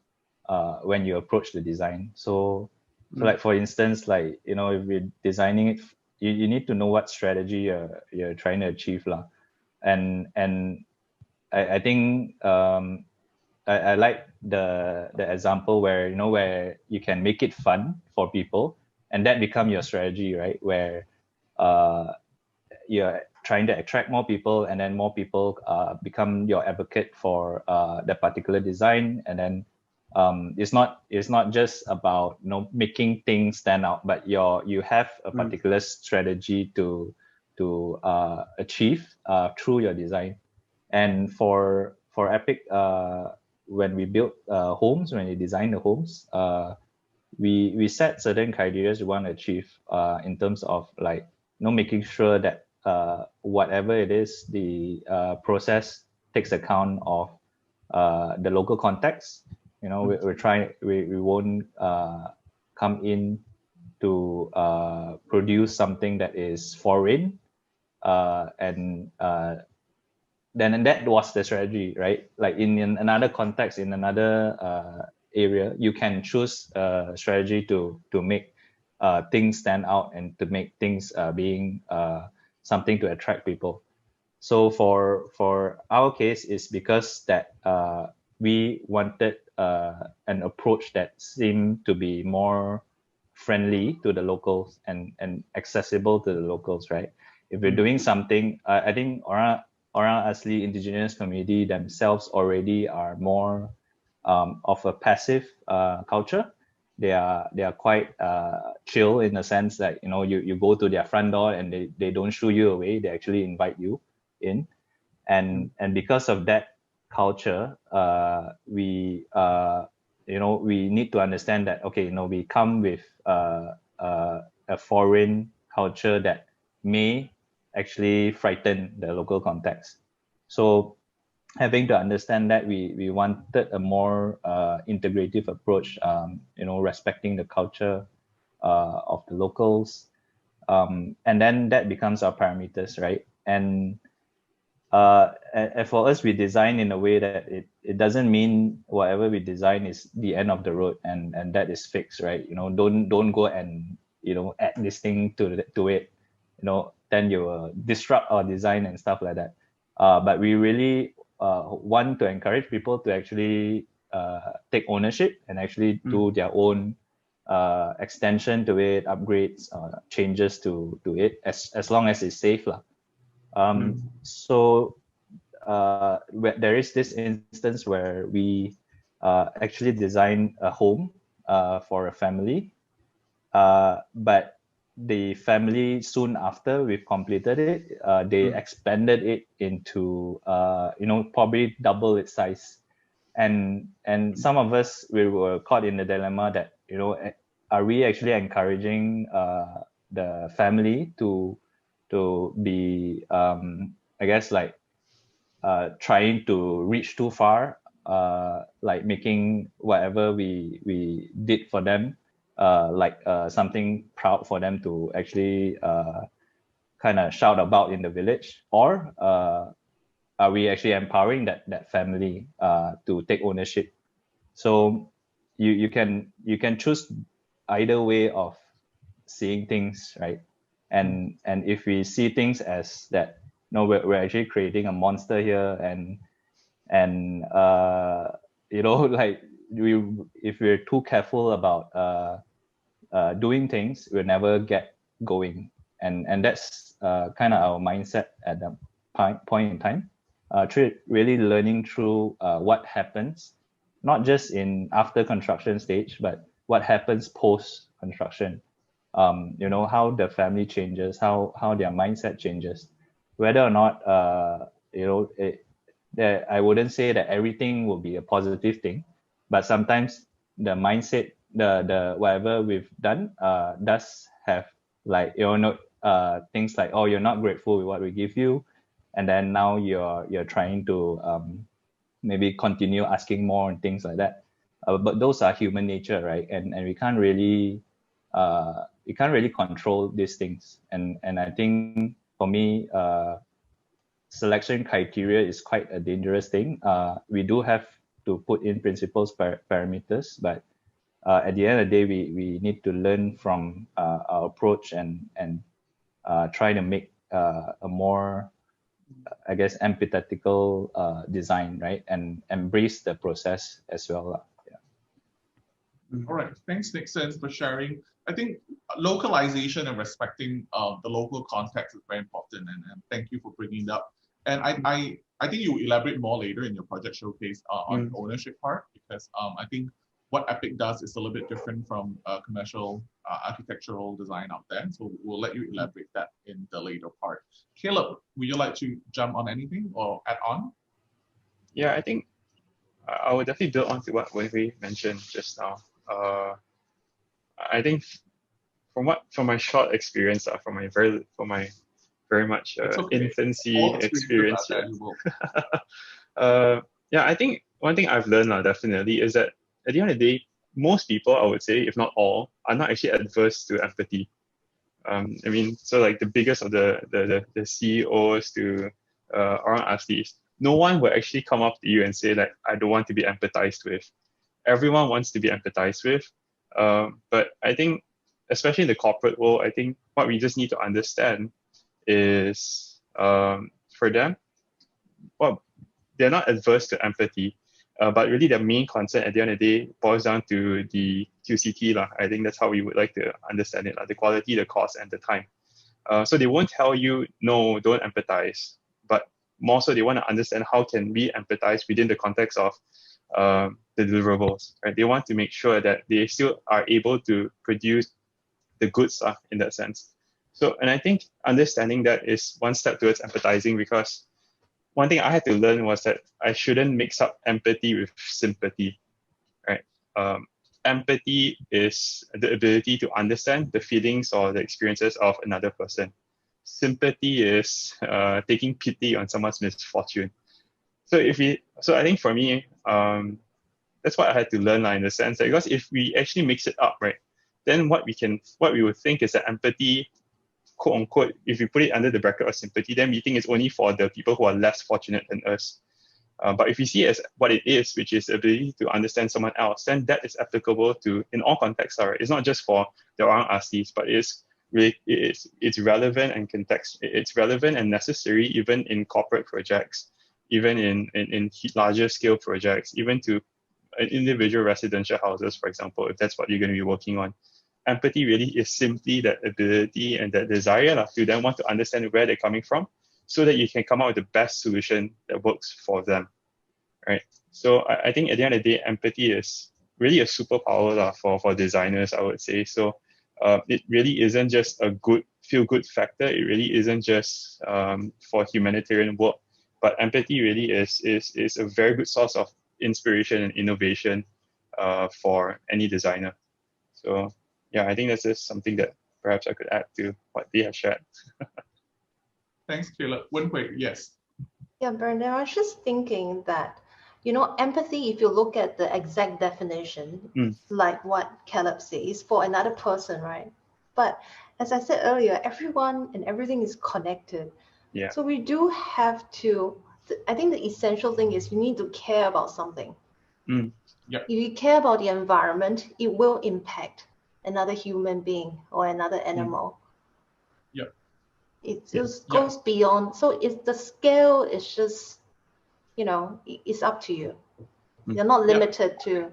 when you approach the design. So like for instance, like if we're designing it you need to know what strategy you're trying to achieve lah. And I think I like the example where, you know, where you can make it fun for people, and that become your strategy, right? Where you're trying to attract more people, and then more people become your advocate for that particular design. And then it's not just about, you know, making things stand out, but you have a particular strategy to achieve through your design. And for Epic, when we built homes, when we designed the homes, we set certain criteria we want to achieve in terms of, like, you know, making sure that whatever it is, the process takes account of the local context. You know, we won't come in to produce something that is foreign, and then that was the strategy, right? Like in another context, in another area, you can choose a strategy to make things stand out and to make things being something to attract people. So for our case, is because that we wanted an approach that seemed to be more friendly to the locals and accessible to the locals, right? If we're doing something, I think orang asli indigenous community themselves already are more of a passive culture. They are quite chill in the sense that, you know, you go to their front door and they don't shoo you away. They actually invite you in, and because of that culture, we you know, we need to understand that, okay, you know, we come with a foreign culture that may actually frighten the local context. So having to understand that, we wanted a more integrative approach, you know, respecting the culture of the locals, and then that becomes our parameters, right? And for us, we design in a way that it doesn't mean whatever we design is the end of the road and that is fixed, right? You know, don't go and, you know, add this thing to it, you know, then you will disrupt our design and stuff like that. But we really want to encourage people to actually take ownership and actually do their own extension to it, upgrades, changes to it, as long as it's safe lah. So there is this instance where we actually designed a home for a family, but the family, soon after we've completed it, they expanded it into you know, probably double its size, and some of us, we were caught in the dilemma that, you know, are we actually encouraging the family to be I guess, like trying to reach too far, like making whatever we did for them like something proud for them to actually kind of shout about in the village, or are we actually empowering that family to take ownership? So you can choose either way of seeing things, right? And if we see things as that, no, we're actually creating a monster here, and you know, like if we're too careful about doing things, we'll never get going, and that's kind of our mindset at the point in time. Really learning through what happens, not just in after construction stage, but what happens post construction. You know, how the family changes, how their mindset changes, whether or not you know, I wouldn't say that everything will be a positive thing, but sometimes the mindset, the whatever we've done does have, like, you know, things like, oh, you're not grateful with what we give you, and then now you're trying to maybe continue asking more and things like that. But those are human nature, right? And we can't really control these things. And I think for me, selection criteria is quite a dangerous thing. We do have to put in principles, parameters, but at the end of the day, we need to learn from our approach and try to make a more, I guess, empathetical design, right? And embrace the process as well. All right, thanks, Nixon, for sharing. I think localization and respecting the local context is very important, and thank you for bringing it up. And I think you will elaborate more later in your project showcase on the ownership part, because I think what Epic does is a little bit different from commercial architectural design out there. So we'll let you elaborate that in the later part. Caleb, would you like to jump on anything or add on? Yeah, I think I would definitely build on to what we mentioned just now. I think from my short experience, from my very much infancy experience. Yeah, I think one thing I've learned definitely is that at the end of the day, most people, I would say, if not all, are not actually adverse to empathy. I mean, so like the biggest of the CEOs to around athletes, no one will actually come up to you and say like, I don't want to be empathized with. Everyone wants to be empathized with. But I think, especially in the corporate world, I think what we just need to understand is for them, well, they're not adverse to empathy, but really the main concern at the end of the day boils down to the QCT. I think that's how we would like to understand it, the quality, the cost, and the time. So they won't tell you, no, don't empathize, but more so they want to understand how can we empathize within the context of the deliverables, right? They want to make sure that they still are able to produce the good stuff in that sense. So, and I think understanding that is one step towards empathizing, because one thing I had to learn was that I shouldn't mix up empathy with sympathy, right? Empathy is the ability to understand the feelings or the experiences of another person. Sympathy is taking pity on someone's misfortune. So I think for me, that's what I had to learn in the sense that, because if we actually mix it up, right, then what we would think is that empathy, quote unquote, if you put it under the bracket of sympathy, then we think it's only for the people who are less fortunate than us. But if we see it as what it is, which is the ability to understand someone else, then that is applicable to in all contexts. Right? It's not just for the orang aslis, but it's relevant and context. It's relevant and necessary even in corporate projects, even in larger scale projects, even to individual residential houses, for example, if that's what you're going to be working on. Empathy really is simply that ability and that desire to then want to understand where they're coming from, so that you can come up with the best solution that works for them, right? So I think at the end of the day, empathy is really a superpower for designers, I would say. So it really isn't just a good feel-good factor. It really isn't just for humanitarian work, but empathy really is a very good source of inspiration and innovation for any designer. So yeah, I think that's just something that perhaps I could add to what they have shared. Thanks, Caleb. Wenhui, yes. Yeah, Bernard, I was just thinking that, empathy, if you look at the exact definition, like what Caleb says, for another person, right? But as I said earlier, everyone and everything is connected. Yeah. So we do have to, I think the essential thing is you need to care about something. Yep. If you care about the environment, it will impact another human being or another animal. Yep. It just goes beyond. So the scale is just, it's up to you. You're not limited to.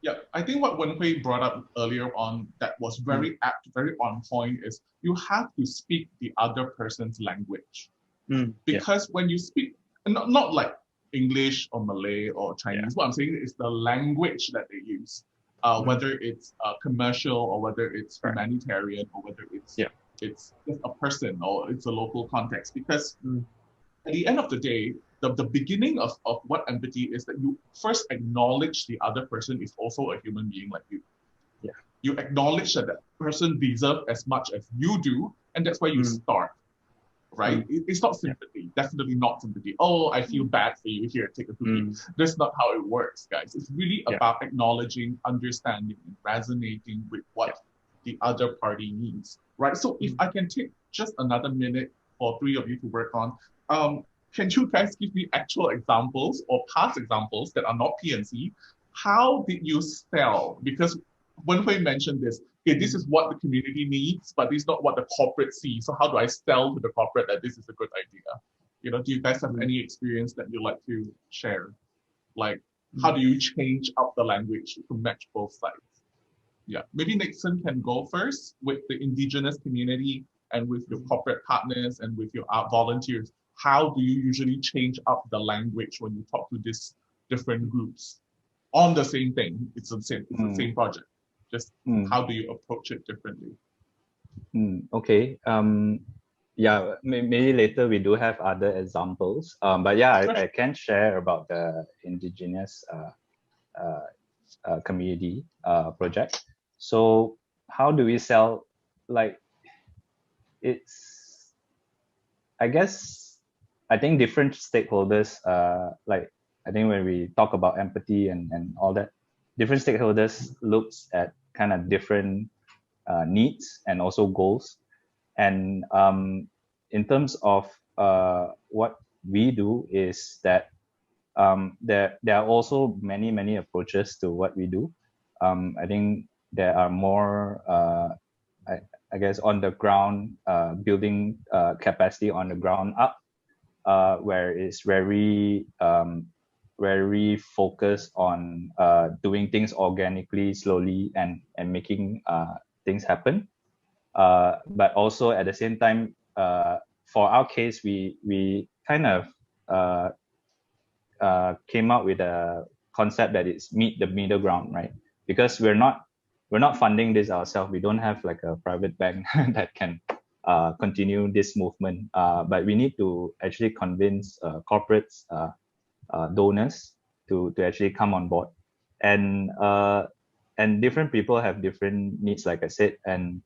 Yeah, I think what Wenhui brought up earlier on that was very apt, very on point is you have to speak the other person's language. Because when you speak, not like English or Malay or Chinese, what I'm saying is the language that they use, whether it's commercial or whether it's humanitarian or whether it's just a person or it's a local context. Because at the end of the day, the beginning of what empathy is that you first acknowledge the other person is also a human being like you. Yeah. You acknowledge that person deserves as much as you do, and that's where you start. Right? It's not sympathy, definitely not sympathy. Oh, I feel bad for you, here, take a cookie. That's not how it works, guys. It's really about acknowledging, understanding, and resonating with what the other party needs, right? So if I can take just another minute for three of you to work on, can you guys give me actual examples or past examples that are not PNC? How did you sell? Because Wenhui mentioned this, okay, this is what the community needs, but this is not what the corporate sees. So how do I sell to the corporate that this is a good idea? You know, do you guys have any experience that you'd like to share? Like, how do you change up the language to match both sides? Yeah, maybe Nixon can go first with the indigenous community and with your corporate partners and with your volunteers. How do you usually change up the language when you talk to these different groups on the same thing? It's the same project. Just how do you approach it differently? Okay. Yeah, maybe later we do have other examples. But yeah, I can share about the indigenous community project. So how do we sell? Like, it's, I guess, I think different stakeholders, like, I think when we talk about empathy and all that, different stakeholders looks at kind of different needs and also goals. And in terms of what we do is that there are also many approaches to what we do. I think there are more, I guess, on the ground, building capacity on the ground up, where it's very focused on doing things organically, slowly, and making things happen. But also at the same time, for our case, we kind of came up with a concept that is meet the middle ground, right? Because we're not funding this ourselves. We don't have like a private bank that can continue this movement. But we need to actually convince corporates, donors to actually come on board, and different people have different needs, like I said, and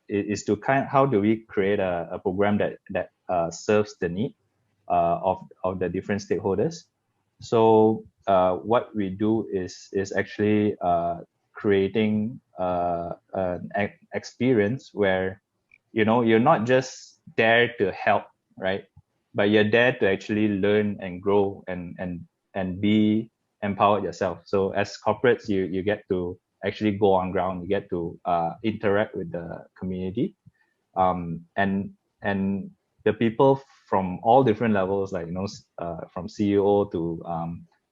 it is to how do we create a program that serves the need of the different stakeholders. So what we do is actually creating an experience where, you know, you're not just there to help, right? But you're there to actually learn and grow and be empowered yourself. So as corporates, you get to actually go on ground, you get to interact with the community, and the people from all different levels, like, you know, from CEO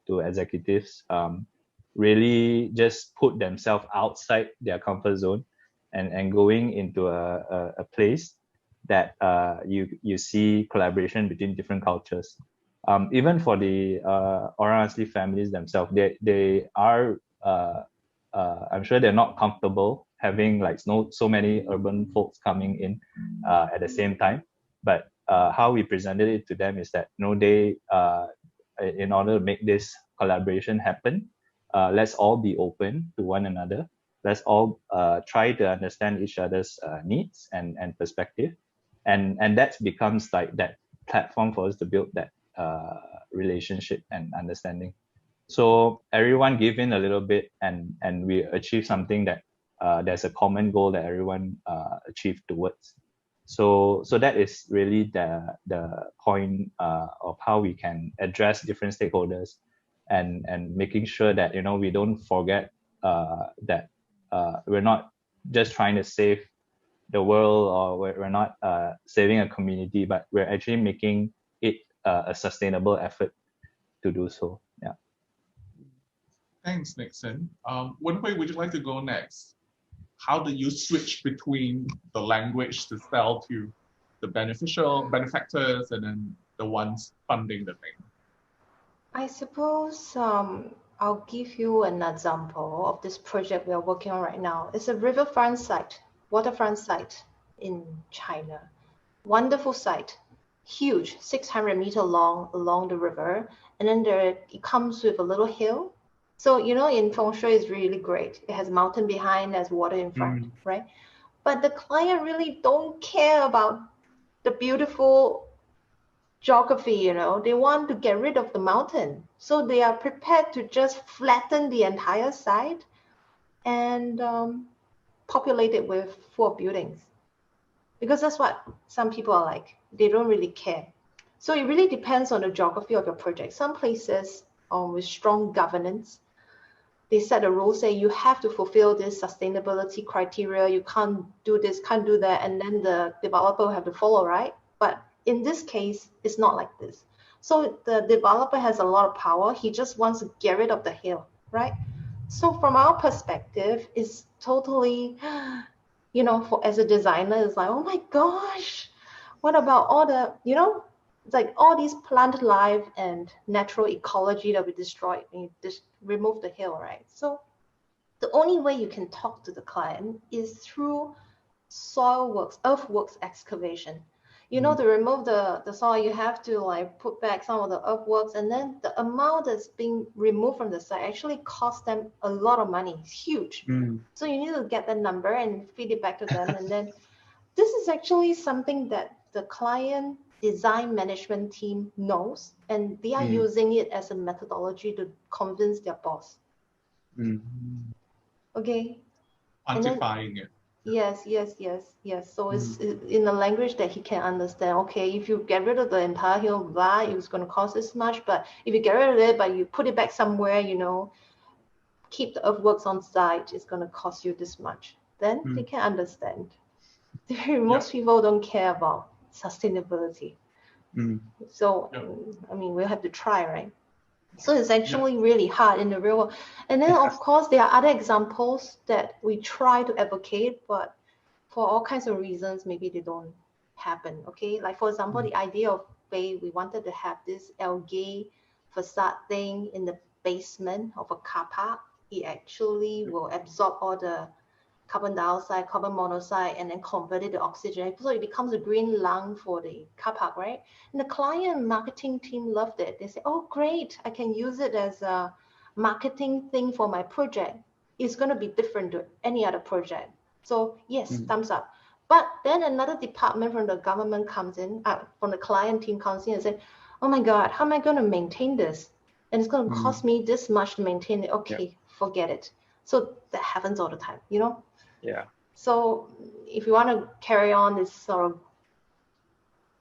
to executives, really just put themselves outside their comfort zone and going into a place that you see collaboration between different cultures. Even for the Orang Asli families themselves, they are I'm sure they're not comfortable having like so many urban folks coming in at the same time. But how we presented it to them is that, you know, they in order to make this collaboration happen, let's all be open to one another. Let's all try to understand each other's needs and perspective, and that becomes like that platform for us to build that relationship and understanding. So everyone give in a little bit, and we achieve something that there's a common goal that everyone achieve towards. So that is really the point of how we can address different stakeholders, and making sure that, you know, we don't forget that we're not just trying to save the world, or we're not saving a community, but we're actually making it a sustainable effort to do so. Yeah. Thanks, Nixon. Wenhui, would you like to go next? How do you switch between the language to sell to the benefactors and then the ones funding the thing? I suppose I'll give you an example of this project we are working on right now. It's a riverfront site, waterfront site in China. Wonderful site, huge, 600-meter long along the river. And then it comes with a little hill. So, you know, in feng shui is really great. It has mountain behind, there's water in front, right? But the client really don't care about the beautiful geography, you know. They want to get rid of the mountain. So they are prepared to just flatten the entire site and populate it with 4 buildings. Because that's what some people are like. They don't really care. So it really depends on the geography of your project. Some places with strong governance, they set a rule, say you have to fulfill this sustainability criteria, you can't do this, can't do that, and then the developer will have to follow, right? But in this case, it's not like this. So the developer has a lot of power. He just wants to get rid of the hill, right? So from our perspective, it's totally, you know, for as a designer, it's like, oh my gosh, what about all the, you know, it's like all these plant life and natural ecology that we destroyed when you just remove the hill, right? So the only way you can talk to the client is through soil works, earthworks excavation. You know, to remove the soil, you have to like put back some of the earthworks, and then the amount that's being removed from the site actually costs them a lot of money. It's huge. So you need to get the number and feed it back to them. And then this is actually something that the client design management team knows, and they are using it as a methodology to convince their boss. Okay. Quantifying it. Yes. So it's in a language that he can understand. Okay, if you get rid of the entire hill, blah, it's going to cost this much. But if you get rid of it, but you put it back somewhere, you know, keep the earthworks on site, it's going to cost you this much. Then they can understand. Most people don't care about sustainability. So, I mean, we'll have to try, right? So it's actually really hard in the real world. And then, of course, there are other examples that we try to advocate, but for all kinds of reasons, maybe they don't happen, okay? Like, for example, the idea of we wanted to have this algae facade thing in the basement of a car park. It actually will absorb all the carbon dioxide, carbon monoxide, and then convert it to oxygen. So it becomes a green lung for the car park, right? And the client marketing team loved it. They say, oh, great, I can use it as a marketing thing for my project. It's going to be different to any other project. So yes, thumbs up. But then another department from the government comes in, from the client team comes in and says, oh my God, how am I going to maintain this? And it's going to cost me this much to maintain it. Okay, forget it. So that happens all the time, you know? Yeah. So if you want to carry on this sort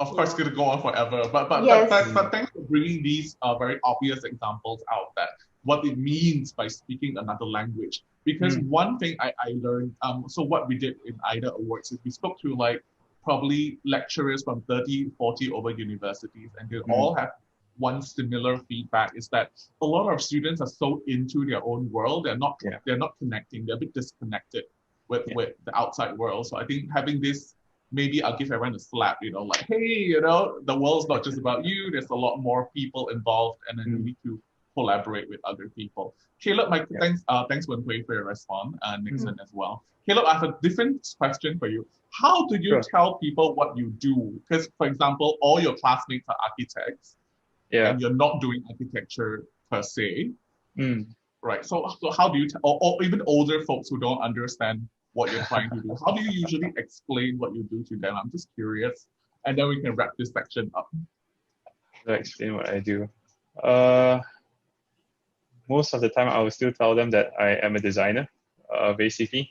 of course, it's going to go on forever. But thanks for bringing these very obvious examples out, that what it means by speaking another language. Because one thing I learned, so what we did in AYDA Awards is we spoke to like probably lecturers from 30, 40 over universities, and they all have one similar feedback, is that a lot of students are so into their own world, they're not connecting, they're a bit disconnected with the outside world. So I think having this, maybe I'll give everyone a slap, you know, like, hey, you know, the world's not just about you, there's a lot more people involved, and then you need to collaborate with other people. Caleb, thanks Wen-Hui for your response, and Nixon as well. Caleb, I have a different question for you. How do you tell people what you do? Because, for example, all your classmates are architects, and you're not doing architecture per se, right? So how do you, or even older folks who don't understand what you're trying to do, how do you usually explain what you do to them? I'm just curious, and then we can wrap this section up. To explain what I do. Most of the time, I will still tell them that I am a designer, basically,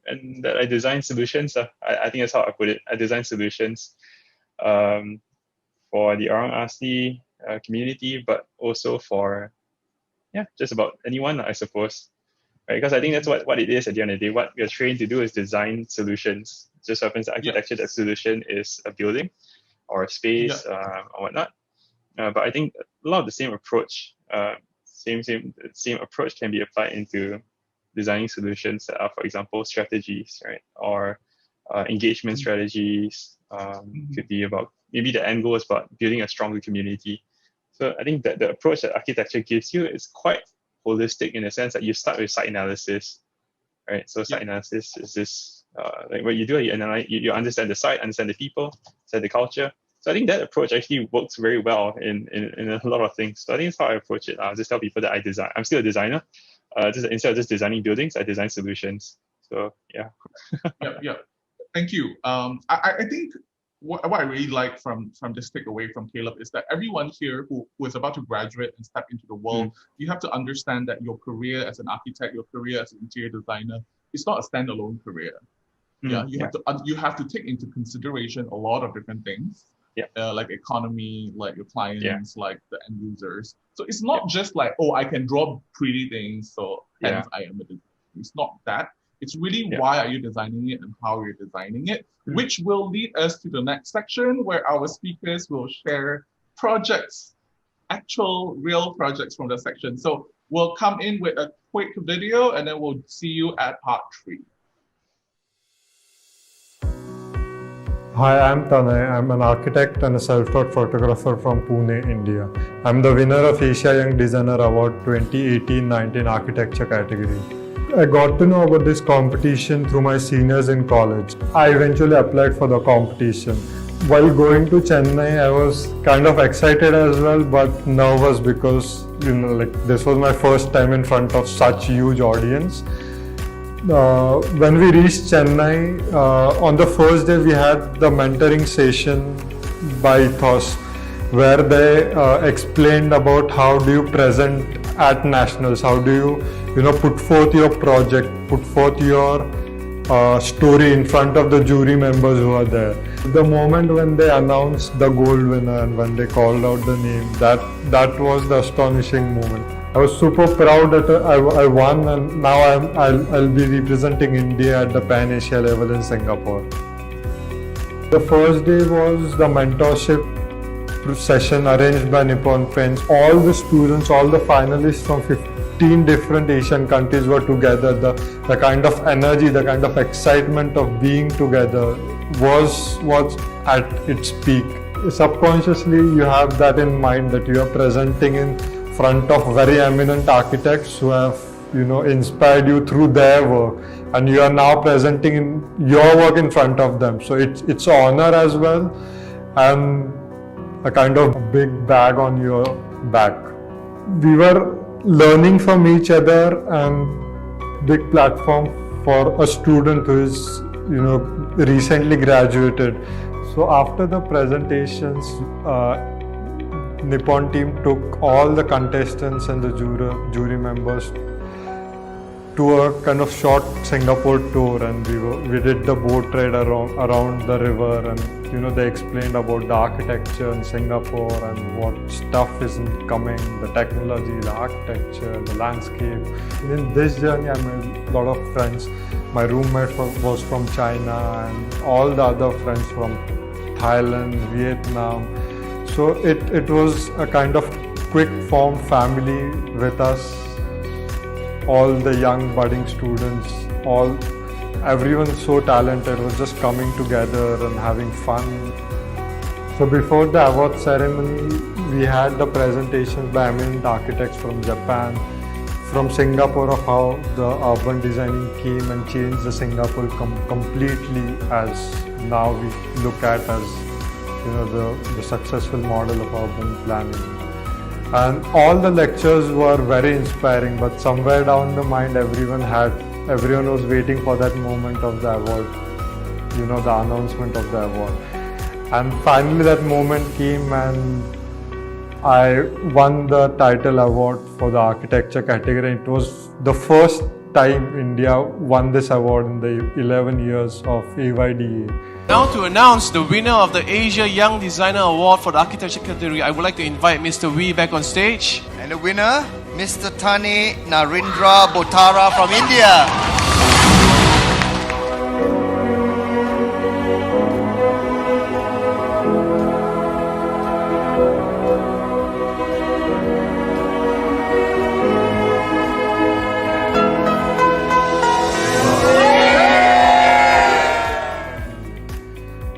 and that I design solutions. I think that's how I put it. I design solutions for the Orang Asli community, but also for, just about anyone, I suppose. Right? Because I think that's what it is at the end of the day. What we're trained to do is design solutions. Just happens that architecture, that solution is a building or a space or whatnot. But I think a lot of the same approach, same approach can be applied into designing solutions that are, for example, strategies, right? Or engagement strategies. Could be about, maybe the end goal is about building a stronger community. So I think that the approach that architecture gives you is quite holistic, in the sense that you start with site analysis, right? So site analysis is this, like what you do, you analyze, you understand the site, understand the people, understand the culture. So I think that approach actually works very well in a lot of things. So I think that's how I approach it. I'll just tell people that I design. I'm still a designer. Instead of just designing buildings, I design solutions. So yeah. Thank you. I think what I really like from this takeaway from Caleb is that everyone here who is about to graduate and step into the world, you have to understand that your career as an architect, your career as an interior designer, is not a standalone career. You have to take into consideration a lot of different things. like economy, like your clients, like the end users. So it's not just like, oh, I can draw pretty things, so hence I am a designer. It's not that. It's really why are you designing it and how you're designing it, which will lead us to the next section where our speakers will share projects, actual real projects from the section. So we'll come in with a quick video and then we'll see you at part 3. Hi, I'm Tanay. I'm an architect and a self-taught photographer from Pune, India. I'm the winner of Asia Young Designer Award 2018-19 Architecture category. I got to know about this competition through my seniors in college. I eventually applied for the competition. While going to Chennai, I was kind of excited as well, but nervous because, this was my first time in front of such huge audience. When we reached Chennai, on the first day we had the mentoring session by Ethos, where they explained about how do you present at nationals, how do you put forth your project, put forth your story in front of the jury members who are there. The moment when they announced the gold winner and when they called out the name, that was the astonishing moment. I was super proud that I won, and now I'll be representing India at the Pan Asia level in Singapore. The first day was the mentorship session arranged by Nippon Paint. All the students, all the finalists from 15 different Asian countries were together. The kind of energy, the kind of excitement of being together was at its peak. Subconsciously, you have that in mind that you are presenting in front of very eminent architects who have inspired you through their work, and you are now presenting in your work in front of them. So it's an honor as well, and a kind of big bag on your back. We were learning from each other, and big platform for a student who is recently graduated. So after the presentations, Nippon team took all the contestants and the jury members to a kind of short Singapore tour, and we did the boat ride around the river, and they explained about the architecture in Singapore and what stuff is coming, the technology, the architecture, the landscape. And in this journey, I made a lot of friends. My roommate was from China, and all the other friends from Thailand, Vietnam. So it was a kind of quick form family with us, all the young budding students, everyone so talented was just coming together and having fun. So before the award ceremony, we had the presentations by eminent architects from Japan, from Singapore, of how the urban designing came and changed the Singapore completely, as now we look at as the successful model of urban planning. And all the lectures were very inspiring, but somewhere down the mind everyone was waiting for that moment of the award, the announcement of the award. And finally that moment came, and I won the title award for the architecture category. It was the first time India won this award in the 11 years of AYDA. Now to announce the winner of the Asia Young Designer Award for the architecture category, I would like to invite Mr. Wee back on stage. And the winner, Mr. Tani Narendra Botara from India.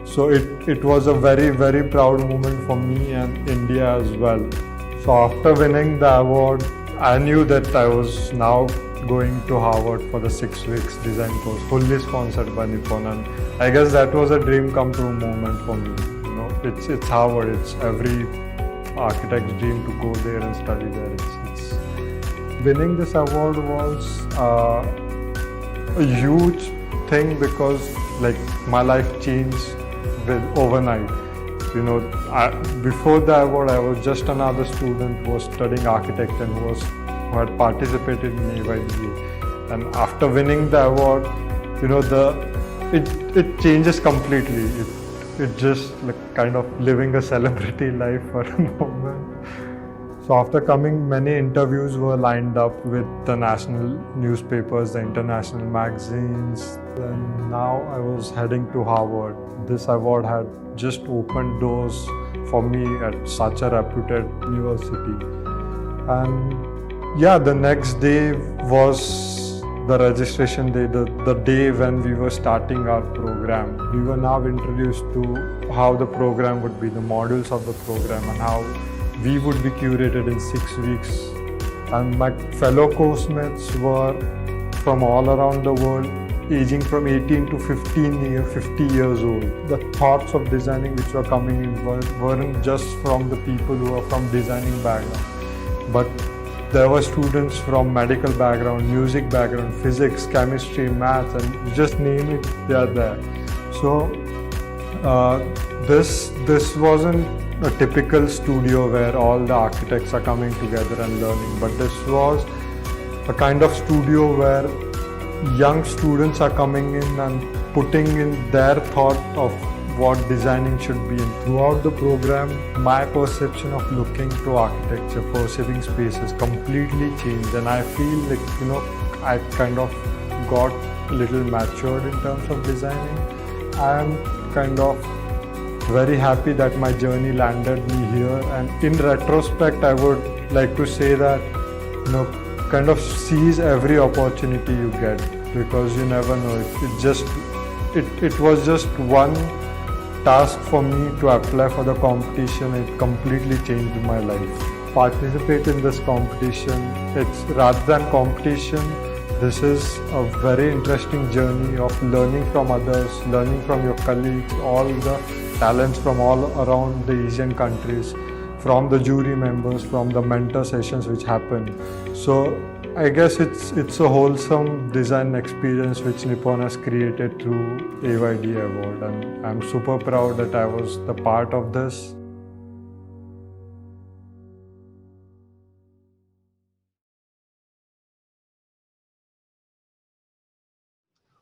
So it was a very, very proud moment for me and India as well. So after winning the award, I knew that I was now going to Harvard for the 6 weeks design course, fully sponsored by Nippon, and I guess that was a dream come true moment for me. It's Harvard. It's every architect's dream to go there and study there. It's winning this award was a huge thing because my life changed overnight. Before the award, I was just another student who was studying architecture and who had participated in AYDA. And after winning the award, it changes completely. it just like kind of living a celebrity life for a moment. So after coming, many interviews were lined up with the national newspapers, the international magazines, and now I was heading to Harvard. This award had just opened doors for me at such a reputed university. And yeah, the next day was the registration day, the day when we were starting our program. We were now introduced to how the program would be, the modules of the program, and how we would be curated in 6 weeks. And my fellow course-mates were from all around the world, aging from 18 to 50 years old. The thoughts of designing which were coming in weren't just from the people who are from designing background, but there were students from medical background, music background, physics, chemistry, maths, and just name it, they are there. So this wasn't a typical studio where all the architects are coming together and learning, but this was a kind of studio where young students are coming in and putting in their thought of what designing should be. And throughout the program, my perception of looking to architecture, perceiving spaces completely changed, and I feel like, I kind of got a little matured in terms of designing. I am kind of very happy that my journey landed me here, and in retrospect I would like to say that kind of seize every opportunity you get, because you never know. It was just one task for me to apply for the competition. It completely changed my life. Participate in this competition. It's rather than competition, this is a very interesting journey of learning from others, learning from your colleagues, all the talents from all around the Asian countries, from the jury members, from the mentor sessions which happen. So I guess it's a wholesome design experience which Nippon has created through AYDA award, and I'm super proud that I was the part of this.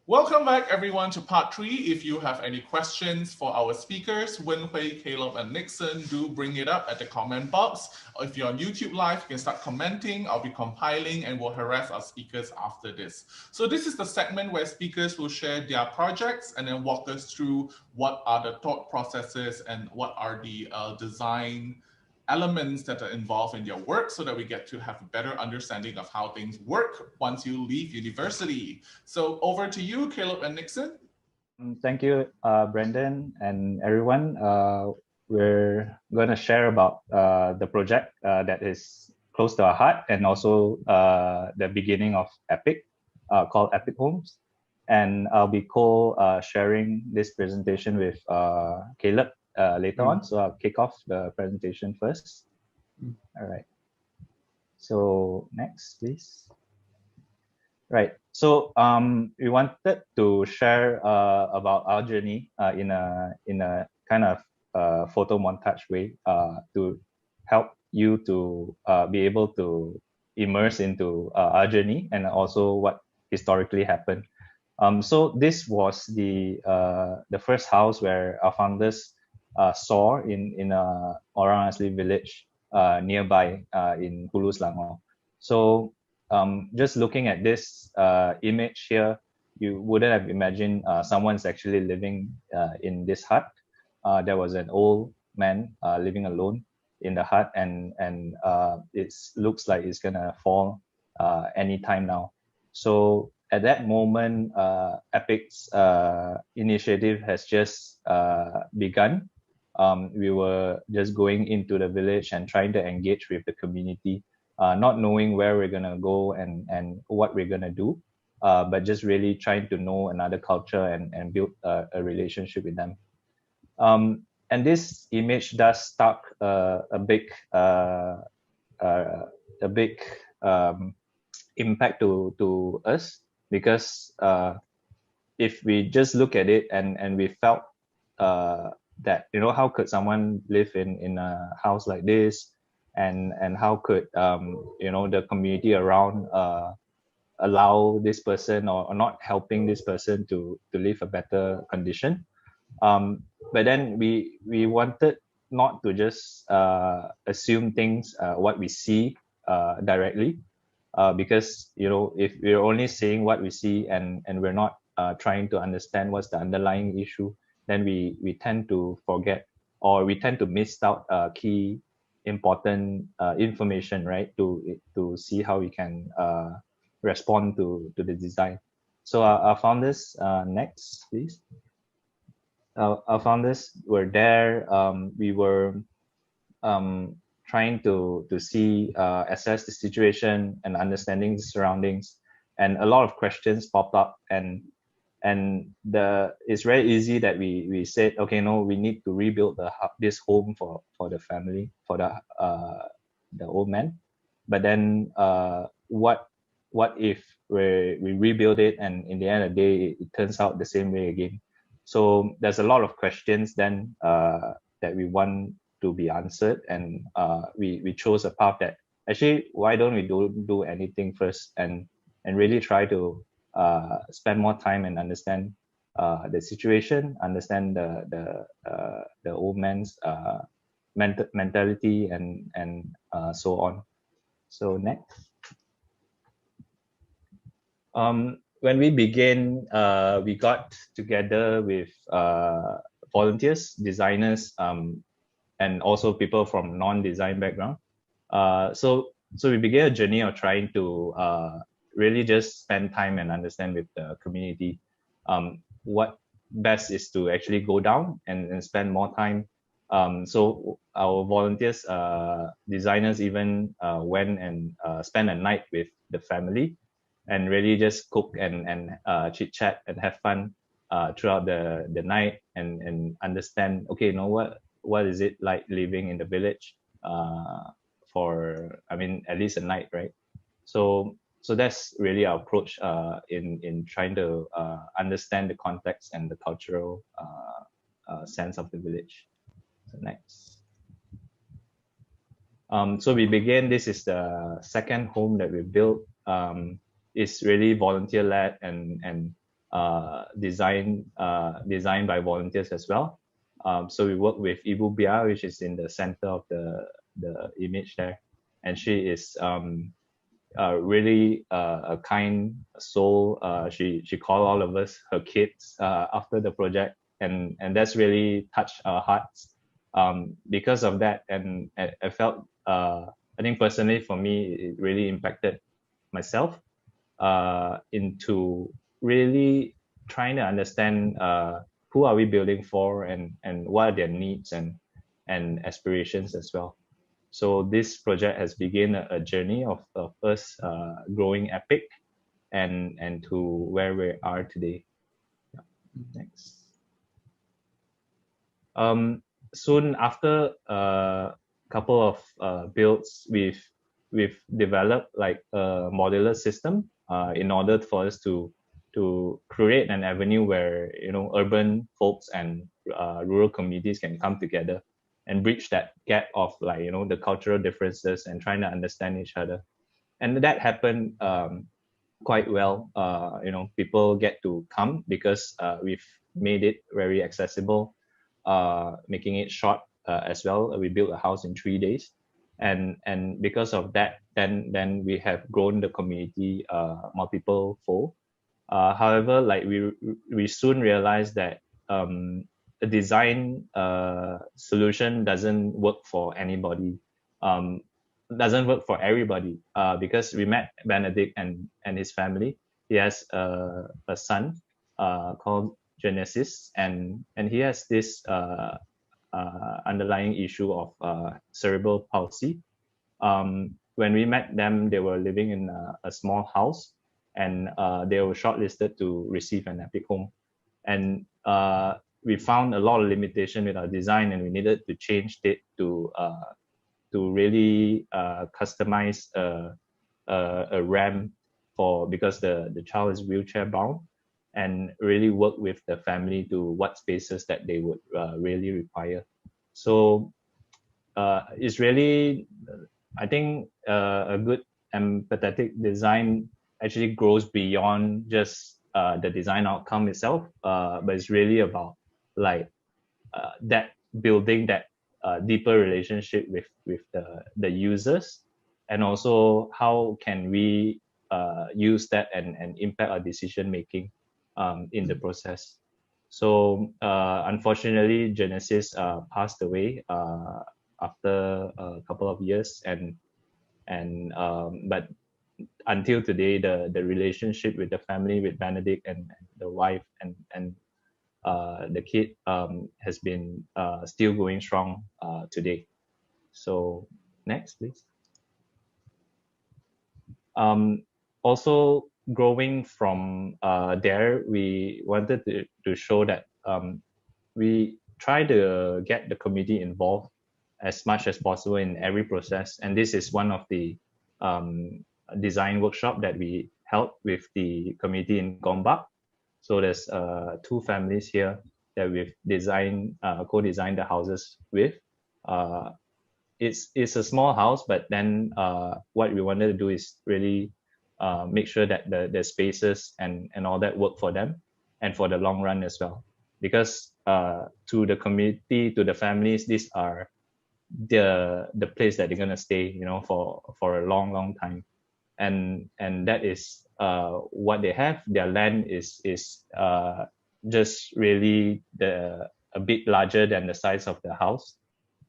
Welcome back, everyone, to part 3. If you have any questions for our speakers, Wenhui, Caleb, and Nixon, do bring it up at the comment box. Or if you're on YouTube Live, you can start commenting. I'll be compiling and will harass our speakers after this. So this is the segment where speakers will share their projects and then walk us through what are the thought processes and what are the design elements that are involved in your work, so that we get to have a better understanding of how things work once you leave university. So over to you, Caleb and Nixon. Thank you, Brendan and everyone. We're going to share about the project that is close to our heart, and also the beginning of Epic, called Epic Homes. And I'll be sharing this presentation with Caleb later on. So I'll kick off the presentation first. All right. So next, please. Right. So we wanted to share about our journey in a kind of photo montage way to help you to be able to immerse into our journey and also what historically happened. So this was the first house where our founders saw in Orang Asli village nearby in Hulu Selangor. So just looking at this image here, you wouldn't have imagined someone's actually living in this hut. There was an old man living alone in the hut, and it looks like it's gonna fall anytime now. So at that moment, Epic's initiative has just begun. We were just going into the village and trying to engage with the community, not knowing where we're gonna go and what we're gonna do, but just really trying to know another culture and build a relationship with them. And this image does spark a big impact to us, because if we just look at it and we felt that how could someone live in a house like this, and how could the community around allow this person or not helping this person to live a better condition. but then we wanted not to just assume things what we see directly, because if we're only seeing what we see and we're not trying to understand what's the underlying issue, then we tend to forget, or we tend to miss out key important information, right, to see how we can respond to the design. So our founders, next please. Our founders were there. We were trying to see, assess the situation and understanding the surroundings, and a lot of questions popped up, and it's very easy that we said, okay, no, we need to rebuild this home for the family, for the old man. But then what if we rebuild it, and in the end of the day it turns out the same way again? So there's a lot of questions then that we want to be answered, and we chose a path that actually, why don't we do anything first, and really try to spend more time and understand the situation, understand the old man's mentality, and so on. So next. When we began, we got together with volunteers, designers, and also people from non-design background. So we began a journey of trying to really just spend time and understand with the community what best is to actually go down and spend more time. So our volunteers, designers even went and spent a night with the family, and really just cook and chit chat and have fun throughout the night, and understand, okay, what is it like living in the village for, at least a night, right? So that's really our approach in trying to understand the context and the cultural sense of the village. So next. So we began, this is the second home that we built. It's really volunteer-led and designed by volunteers as well. So we work with Ibu Bia, which is in the center of the image there, and she is really a kind soul. She called all of us her kids after the project, and that's really touched our hearts because of that. And I felt, I think personally for me, it really impacted myself into really trying to understand who are we building for, and what are their needs and aspirations as well. So this project has begun a journey of us growing Epic and to where we are today. Next. Soon after a couple of builds, we've developed like a modular system in order for us to create an avenue where urban folks and rural communities can come together and bridge that gap of the cultural differences and trying to understand each other. And that happened quite well. People get to come because we've made it very accessible, making it short as well. We built a house in 3 days, and because of that, then we have grown the community multiple fold. However, we soon realized that a design solution doesn't work for anybody, doesn't work for everybody, because we met Benedict and his family. He has a son called Genesis, and he has this underlying issue of cerebral palsy. When we met them, they were living in a small house, and they were shortlisted to receive an Epic home. And we found a lot of limitation with our design, and we needed to change it to really customize a ramp because the child is wheelchair bound, and really work with the family to what spaces that they would really require. So it's really, I think, a good empathetic design actually grows beyond just the design outcome itself, but it's really about that building that deeper relationship with the users, and also how can we use that and impact our decision making in the process. So unfortunately, Genesis passed away after a couple of years, but until today, the relationship with the family, with Benedict and the wife and the kid has been still going strong today. So next, please. Also growing from there, we wanted to show that we try to get the community involved as much as possible in every process. And this is one of the design workshop that we held with the community in Gombak. So there's 2 families here that we've co-designed the houses with. It's a small house, but then what we wanted to do is really make sure that the spaces and all that work for them and for the long run as well. Because to the community, to the families, these are the place that they're gonna stay, you know, for a long time, and that is what they have. Their land is just really a bit larger than the size of the house,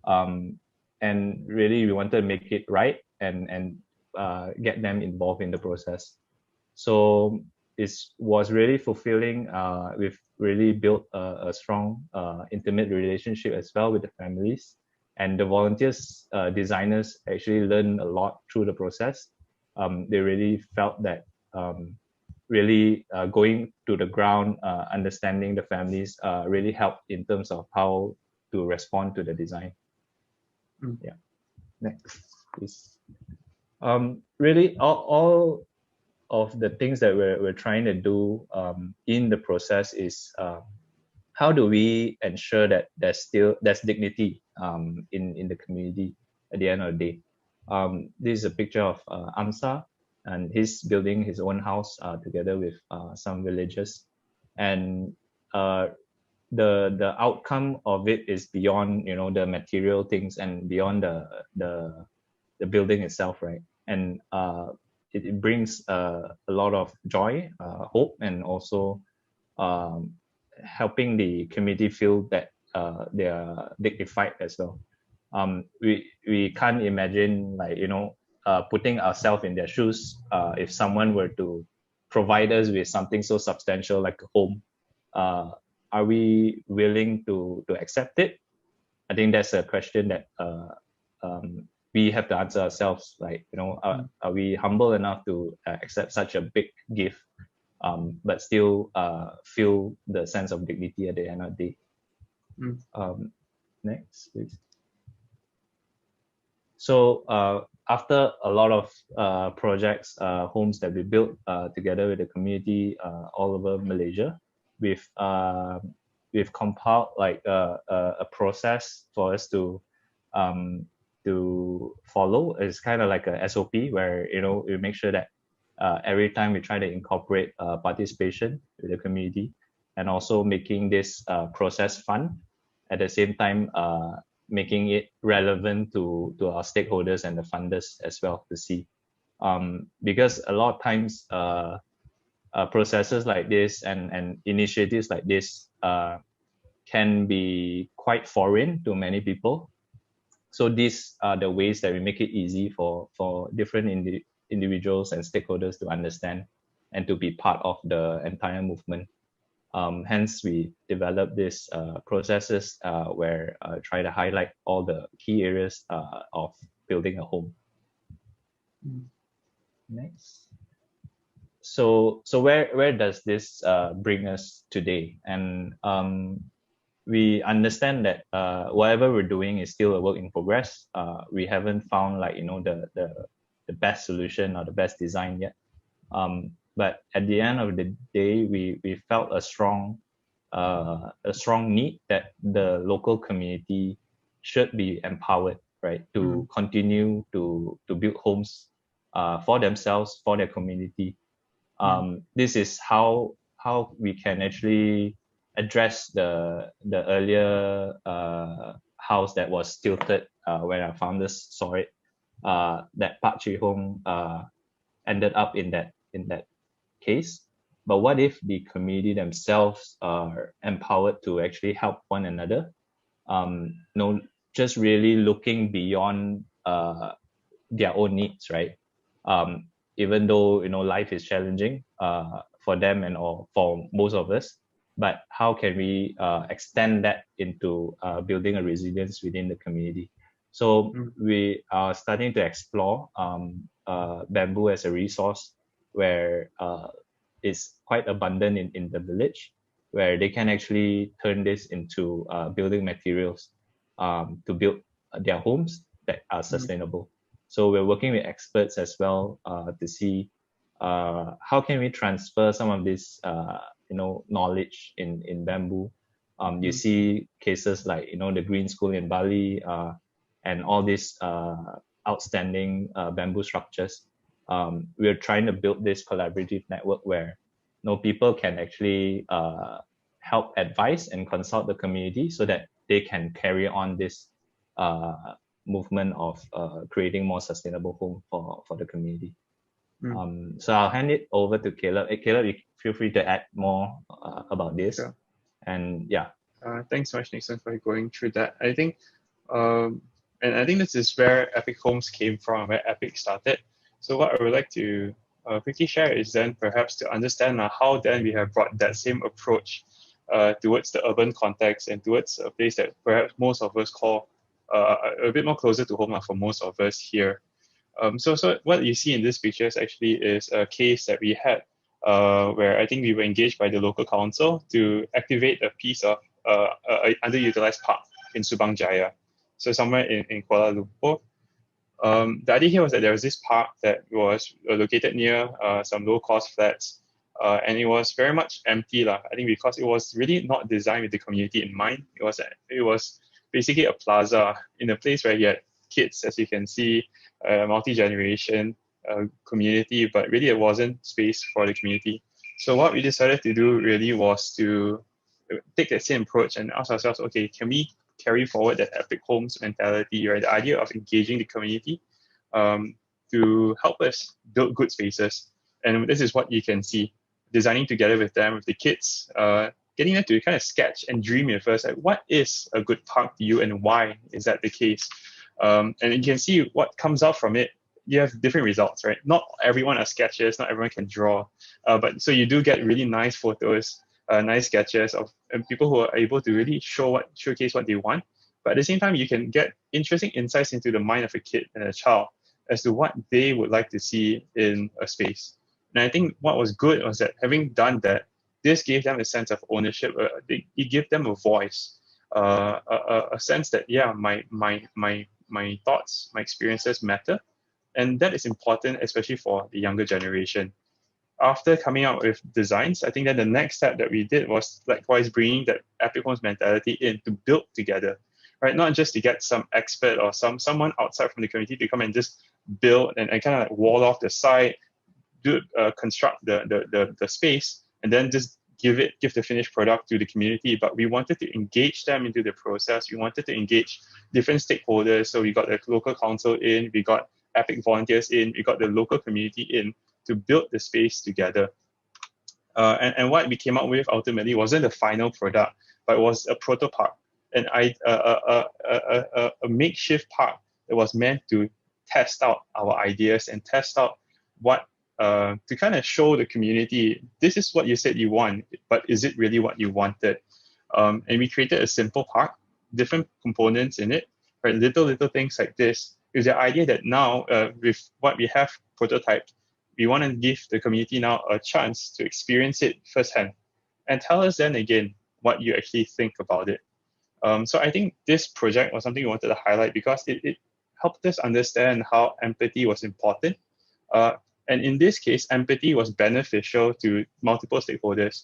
and really we wanted to make it right and get them involved in the process. So it was really fulfilling. We've really built a strong intimate relationship as well with the families, and the volunteers, designers actually learned a lot through the process. They really felt that really going to the ground, understanding the families really helped in terms of how to respond to the design. Yeah, next please. Really all of the things that we're trying to do in the process is how do we ensure that there's dignity in the community at the end of the day. This is a picture of Amsa, and he's building his own house together with some villagers, and the outcome of it is beyond, you know, the material things and beyond the building itself, right? And it brings a lot of joy, hope, and also helping the community feel that they are dignified as well. We can't imagine, like, you know, putting ourselves in their shoes. If someone were to provide us with something so substantial like a home, are we willing to accept it? I think that's a question that we have to answer ourselves. Like, you know, are we humble enough to accept such a big gift, but still feel the sense of dignity at the end of the day? Next, please. So after a lot of projects, homes that we built together with the community all over Malaysia, we've compiled like a process for us to follow. It's kind of like a SOP where, you know, we make sure that every time we try to incorporate participation with the community, and also making this process fun, at the same time making it relevant to our stakeholders and the funders as well to see. Because a lot of times processes like this and initiatives like this can be quite foreign to many people. So these are the ways that we make it easy for different individuals and stakeholders to understand and to be part of the entire movement. Hence, we developed these processes where try to highlight all the key areas of building a home. Next. So where does this bring us today? And we understand that whatever we're doing is still a work in progress. We haven't found, like, you know, the best solution or the best design yet. But at the end of the day, we felt a strong need that the local community should be empowered, right, to continue to build homes for themselves, for their community. This is how we can actually address the earlier house that was tilted when our founders saw it. That Pak Chee Hong ended up in that case. But what if the community themselves are empowered to actually help one another? Just really looking beyond their own needs, right? Even though life is challenging for them or for most of us, but how can we extend that into building a resilience within the community? So we are starting to explore bamboo as a resource where it's quite abundant in the village, where they can actually turn this into building materials to build their homes that are sustainable. So we're working with experts as well to see how can we transfer some of this knowledge in bamboo. You see cases like the Green School in Bali and all these outstanding bamboo structures. We're trying to build this collaborative network where people can actually help advise and consult the community so that they can carry on this movement of creating more sustainable home for the community. So I'll hand it over to Caleb. Caleb, you feel free to add more about this. Sure. And yeah. Thanks so much, Nixon, for going through that. I think, and I think this is where Epic Homes came from, where Epic started. So what I would like to quickly share is then perhaps to understand how then we have brought that same approach towards the urban context and towards a place that perhaps most of us call a bit more closer to home for most of us here. So what you see in this picture actually is a case that we had where I think we were engaged by the local council to activate a piece of underutilized park in Subang Jaya. So somewhere in Kuala Lumpur. The idea here was that there was this park that was located near some low-cost flats, and it was very much empty, I think, because it was really not designed with the community in mind. It was basically a plaza in a place where you had kids, as you can see, multi-generation community, but really it wasn't space for the community. So what we decided to do really was to take that same approach and ask ourselves, okay, can we carry forward that Epic Homes mentality, right? The idea of engaging the community to help us build good spaces. And this is what you can see, designing together with them, with the kids, getting them to kind of sketch and dream with us, like what is a good park to you and why is that the case? And you can see what comes out from it. You have different results, right? Not everyone has sketches, not everyone can draw, but so you do get really nice photos, nice sketches of people who are able to really showcase what they want. But at the same time, you can get interesting insights into the mind of a kid and a child as to what they would like to see in a space. And I think what was good was that having done that, this gave them a sense of ownership. It gave them a voice, a sense that my thoughts, my experiences matter, and that is important, especially for the younger generation. After coming out with designs, I think that the next step that we did was likewise bringing that Epic Homes mentality in to build together, right? Not just to get some expert or someone outside from the community to come and just build and kind of like wall off the site, construct the space, and then just give the finished product to the community. But we wanted to engage them into the process. We wanted to engage different stakeholders. So we got the local council in, we got Epic volunteers in, we got the local community in to build the space together. And what we came up with ultimately wasn't the final product, but it was a prototype, a makeshift park that was meant to test out our ideas and test out what to kind of show the community, this is what you said you want, but is it really what you wanted? And we created a simple park, different components in it, right? Little things like this. Is the idea that now with what we have prototyped, we want to give the community now a chance to experience it firsthand and tell us then again what you actually think about it. So I think this project was something we wanted to highlight because it helped us understand how empathy was important. And in this case, empathy was beneficial to multiple stakeholders.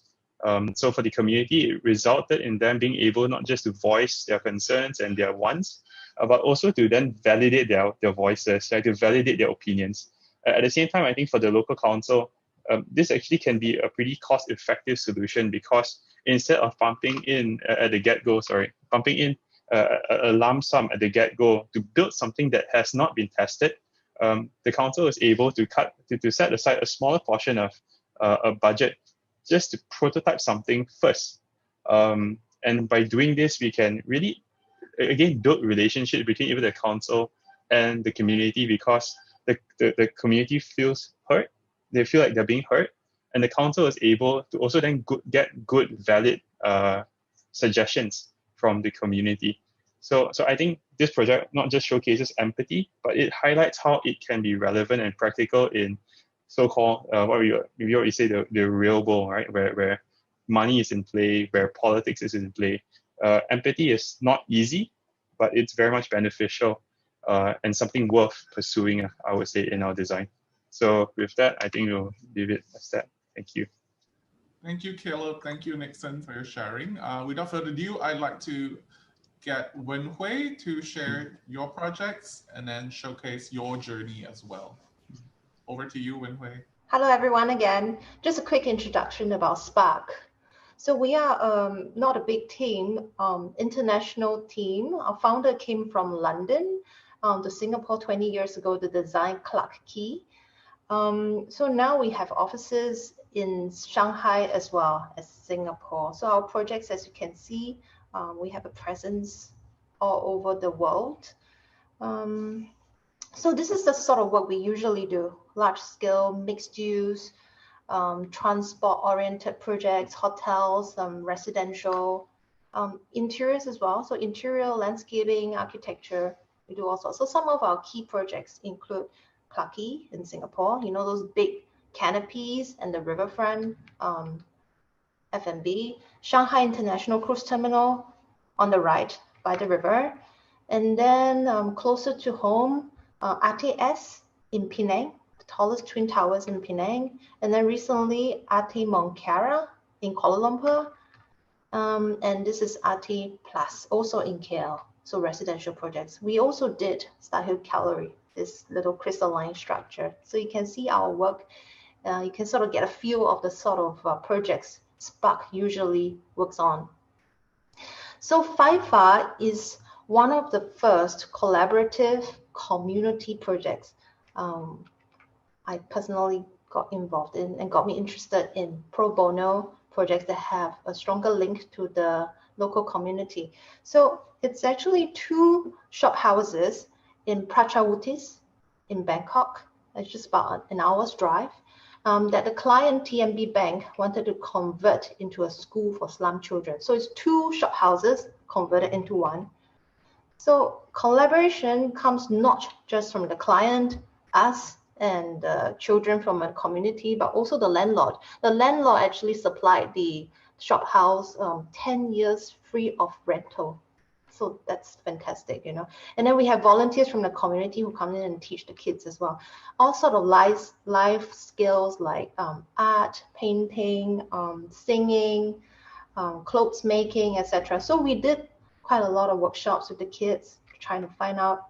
So for the community, it resulted in them being able not just to voice their concerns and their wants, but also to then validate their voices, like to validate their opinions. At the same time, I think for the local council, this actually can be a pretty cost-effective solution because instead of pumping in at the get-go, pumping in a lump sum at the get-go to build something that has not been tested, the council is able to set aside a smaller portion of a budget just to prototype something first. And by doing this, we can really, again, build relationship between even the council and the community, because the community feels heard. They feel like they're being heard, and the council is able to also then get good, valid suggestions from the community. So I think this project not just showcases empathy, but it highlights how it can be relevant and practical in so-called what we already say the real world, right? Where money is in play, where politics is in play. Empathy is not easy, but it's very much beneficial and something worth pursuing, I would say, in our design. So with that, I think we'll leave it as that. Thank you. Thank you, Caleb. Thank you, Nixon, for your sharing. Without further ado, I'd like to get Wenhui to share your projects and then showcase your journey as well. Over to you, Wenhui. Hello, everyone, again. Just a quick introduction about Spark. So we are not a big team, international team. Our founder came from London to Singapore 20 years ago to design Clarke Quay. So now we have offices in Shanghai as well as Singapore. So our projects, as you can see, we have a presence all over the world. So this is the sort of work we usually do: large scale, mixed use, transport-oriented projects, hotels, residential, interiors as well. So interior, landscaping, architecture, we do all sorts. So some of our key projects include Clarke Quay in Singapore, you know, those big canopies and the riverfront F&B, Shanghai International Cruise Terminal on the right by the river, and then closer to home, RTS in Penang, the tallest twin towers in Penang, and then recently Arte Moncara in Kuala Lumpur, and this is Arte Plus, also in KL, so residential projects. We also did Star Hill Gallery, this little crystalline structure. So you can see our work, you can sort of get a feel of the sort of projects Spark usually works on. So FIFA is one of the first collaborative community projects I personally got involved in and got me interested in pro bono projects that have a stronger link to the local community. So it's actually 2 shop houses in Prachawutis in Bangkok. It's just about an hour's drive. That the client TMB Bank wanted to convert into a school for slum children. So it's 2 shop houses converted into one. So collaboration comes not just from the client, us, and children from a community, but also the landlord. The landlord actually supplied the shop house 10 years free of rental. So that's fantastic, you know. And then we have volunteers from the community who come in and teach the kids as well. All sort of life skills like art, painting, singing, clothes making, etc. So we did quite a lot of workshops with the kids, trying to find out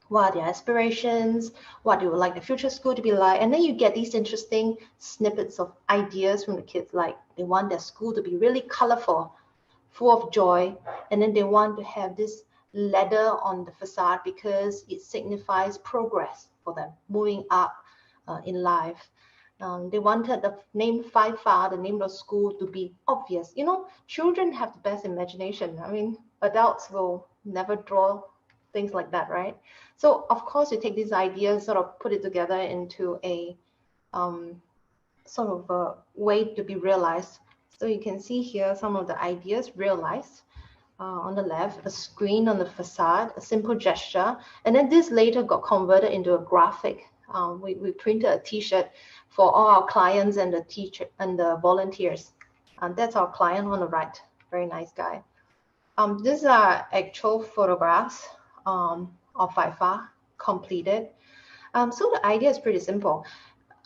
what are their aspirations, what they would like the future school to be like. And then you get these interesting snippets of ideas from the kids, like they want their school to be really colorful, full of joy, and then they want to have this ladder on the facade because it signifies progress for them, moving up in life. They wanted the name FIFA, the name of the school, to be obvious. You know, children have the best imagination. I mean, adults will never draw things like that, right? So of course you take these ideas, sort of put it together into a sort of a way to be realized. So you can see here some of the ideas realized. On the left, a screen on the facade, a simple gesture, and then this later got converted into a graphic. We printed a T-shirt for all our clients and the teacher and the volunteers. That's our client on the right, very nice guy. These are actual photographs of FIFA completed. So the idea is pretty simple.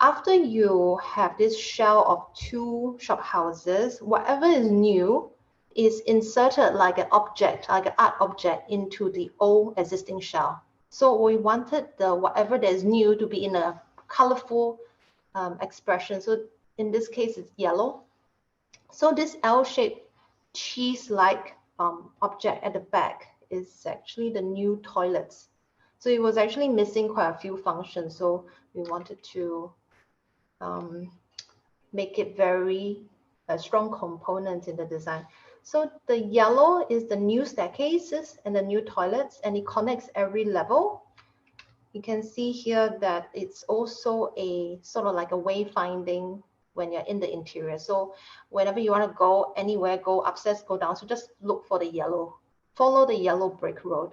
After you have this shell of 2 shop houses, whatever is new is inserted like an object, like an art object, into the old existing shell. So we wanted the whatever that is new to be in a colorful expression. So in this case, it's yellow. So this L-shaped cheese-like object at the back is actually the new toilets. So it was actually missing quite a few functions. So we wanted to make it very strong component in the design. So the yellow is the new staircases and the new toilets, and it connects every level. You can see here that it's also a sort of like a wayfinding when you're in the interior. So whenever you want to go anywhere, go upstairs, go down, so just look for the yellow, follow the yellow brick road.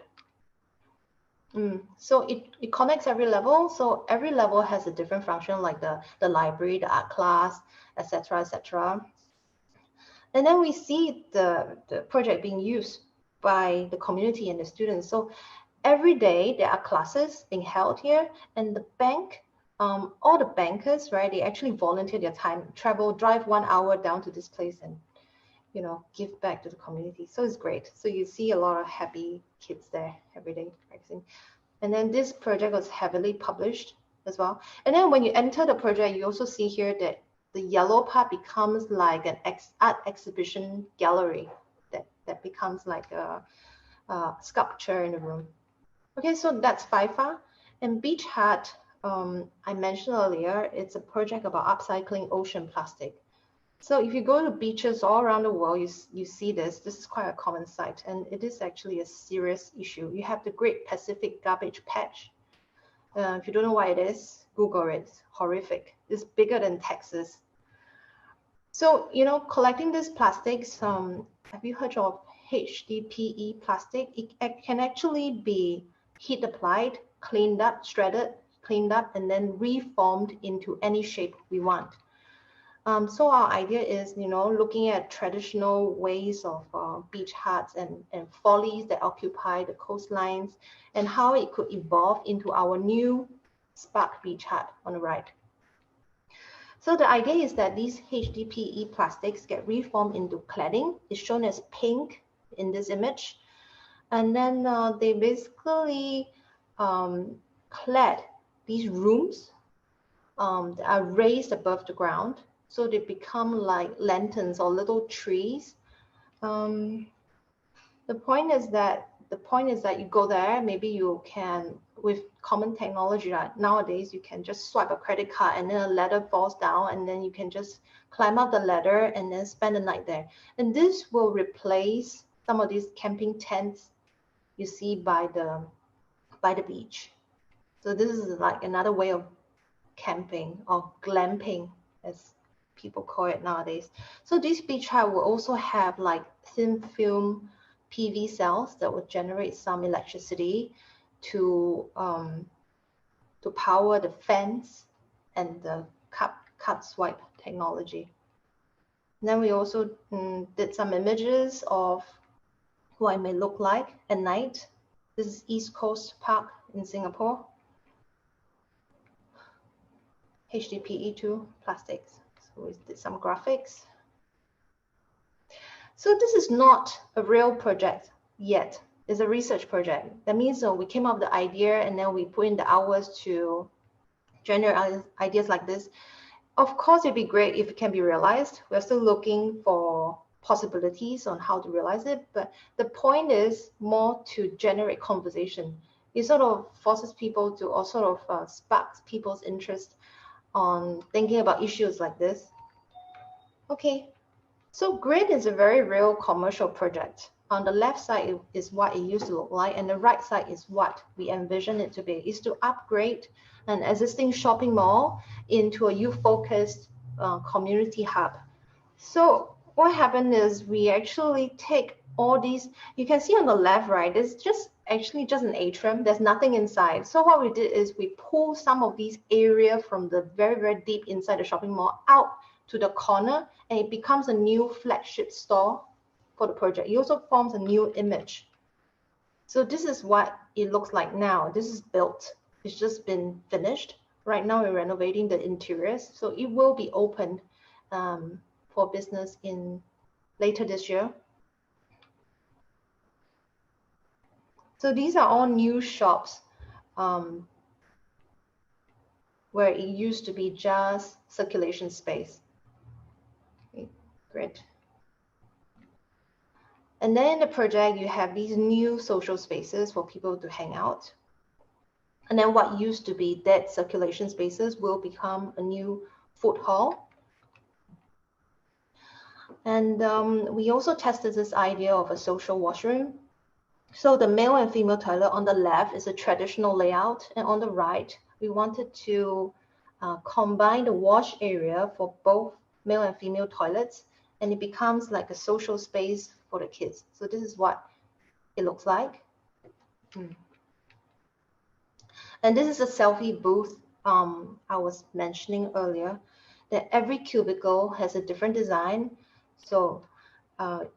So it connects every level. So every level has a different function, like the library, the art class, etc., etc. And then we see the project being used by the community and the students. So every day there are classes being held here, and the bank, all the bankers, right, they actually volunteer their time, travel, drive 1 hour down to this place and, you know, give back to the community. So it's great. So you see a lot of happy kids there every day practicing. And then this project was heavily published as well. And then when you enter the project, you also see here that the yellow part becomes like an art exhibition gallery that becomes like a sculpture in the room. Okay, so that's FIFA. And Beach Hut, I mentioned earlier, it's a project about upcycling ocean plastic. So if you go to beaches all around the world, you see this. This is quite a common sight, and it is actually a serious issue. You have the Great Pacific Garbage Patch. If you don't know what it is, Google it. It's horrific. It's bigger than Texas. So, you know, collecting these plastics, have you heard of HDPE plastic? It can actually be heat applied, cleaned up, shredded, cleaned up, and then reformed into any shape we want. So our idea is, you know, looking at traditional ways of beach huts and follies that occupy the coastlines, and how it could evolve into our new Spark Beach Hut on the right. So the idea is that these HDPE plastics get reformed into cladding. It's shown as pink in this image. And then they basically clad these rooms that are raised above the ground. So they become like lanterns or little trees. The point is that you go there, maybe you can, with common technology nowadays, you can just swipe a credit card and then a ladder falls down, and then you can just climb up the ladder and then spend the night there. And this will replace some of these camping tents you see by the beach. So this is like another way of camping, or glamping as people call it nowadays. So this beach hut will also have like thin film PV cells that would generate some electricity to power the fence and the cut swipe technology. And then we also did some images of what it may look like at night. This is East Coast Park in Singapore. HDPE2 plastics. So we did some graphics. So this is not a real project yet. It's a research project. That means we came up with the idea and then we put in the hours to generate ideas like this. Of course, it'd be great if it can be realized. We're still looking for possibilities on how to realize it, but the point is more to generate conversation. It sort of forces people to, or sort of sparks people's interest on thinking about issues like this. Okay, so Grid is a very real commercial project. On the left side is what it used to look like, and the right side is what we envision it to be. Is to upgrade an existing shopping mall into a youth-focused community hub. So what happened is we actually take all these, you can see on the left, right, it's just actually just an atrium. There's nothing inside. So what we did is we pull some of these area from the very, very deep inside the shopping mall out to the corner, and it becomes a new flagship store for the project. It also forms a new image. So this is what it looks like now. This is built. It's just been finished. Right now we're renovating the interiors. So it will be opened for business in later this year. So these are all new shops where it used to be just circulation space. Okay. Great. And then in the project, you have these new social spaces for people to hang out. And then what used to be dead circulation spaces will become a new food hall. And we also tested this idea of a social washroom. So the male and female toilet on the left is a traditional layout, and on the right, we wanted to combine the wash area for both male and female toilets, and it becomes like a social space for the kids. So this is what it looks like. And this is a selfie booth I was mentioning earlier, that every cubicle has a different design. So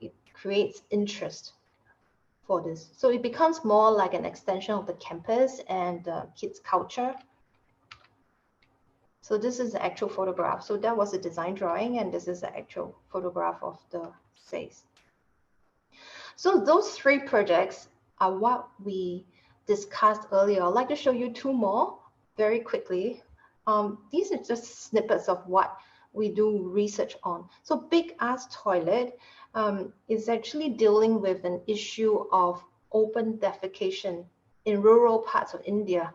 it creates interest for this. So it becomes more like an extension of the campus and kids' culture. So this is the actual photograph. So that was a design drawing, and this is the actual photograph of the space. So those three projects are what we discussed earlier. I'd like to show you two more very quickly. These are just snippets of what we do research on. So Big Ass Toilet is actually dealing with an issue of open defecation in rural parts of India.